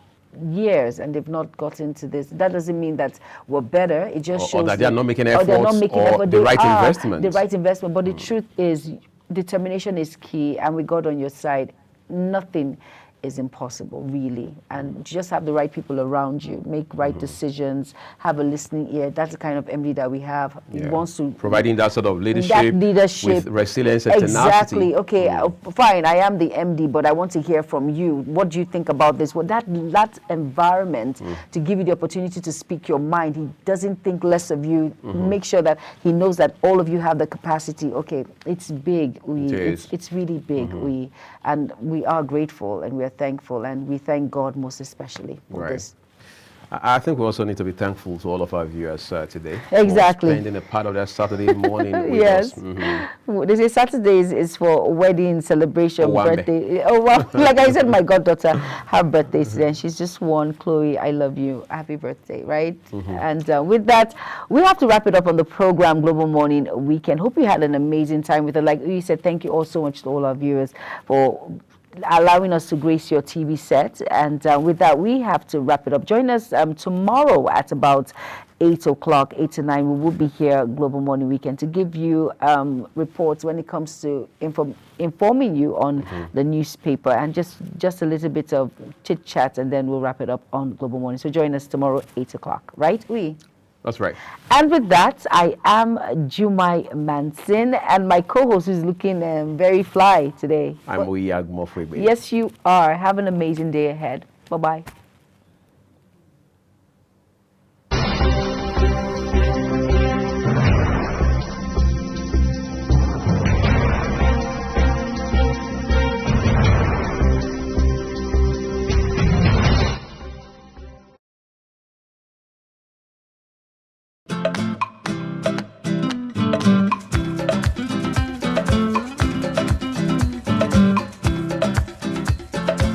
years, and they've not gotten to this. That doesn't mean that we're better. It just shows or that they are not making efforts, or the right investment. The right investment. But the truth is, determination is key, and with God on your side, nothing is impossible, really. And just have the right people around you, make right decisions, have a listening ear. That's the kind of MD that we have. He wants to providing that sort of leadership with resilience and exactly. tenacity. Okay, fine, I am the MD, but I want to hear from you. What do you think about this? Well, that environment to give you the opportunity to speak your mind. He doesn't think less of you. Make sure that he knows that all of you have the capacity. Okay, it's big. It's really big. And we are grateful, and we are thankful, and we thank God most especially for this. I think we also need to be thankful to all of our viewers today. Exactly. For spending a part of their Saturday morning with yes. us. They say Saturdays is for wedding, celebration, birthday. Oh, well, like I said, my goddaughter, her birthday today, and she's just one. Chloe, I love you. Happy birthday, right? And with that, we have to wrap it up on the program Global Morning Weekend. Hope you had an amazing time with it. Like you said, thank you all so much to all our viewers for allowing us to grace your TV set. And with that, we have to wrap it up. Join us tomorrow at about 8 o'clock, 8 to 9. We will be here, Global Morning Weekend, to give you reports when it comes to informing you on the newspaper, and just a little bit of chit chat, and then we'll wrap it up on Global Morning. So join us tomorrow, 8 o'clock, right? That's right. And with that, I am Jumai Manson, and my co-host is looking very fly today. I'm Uyi Agumofwebe. Yes, you are. Have an amazing day ahead. Bye-bye.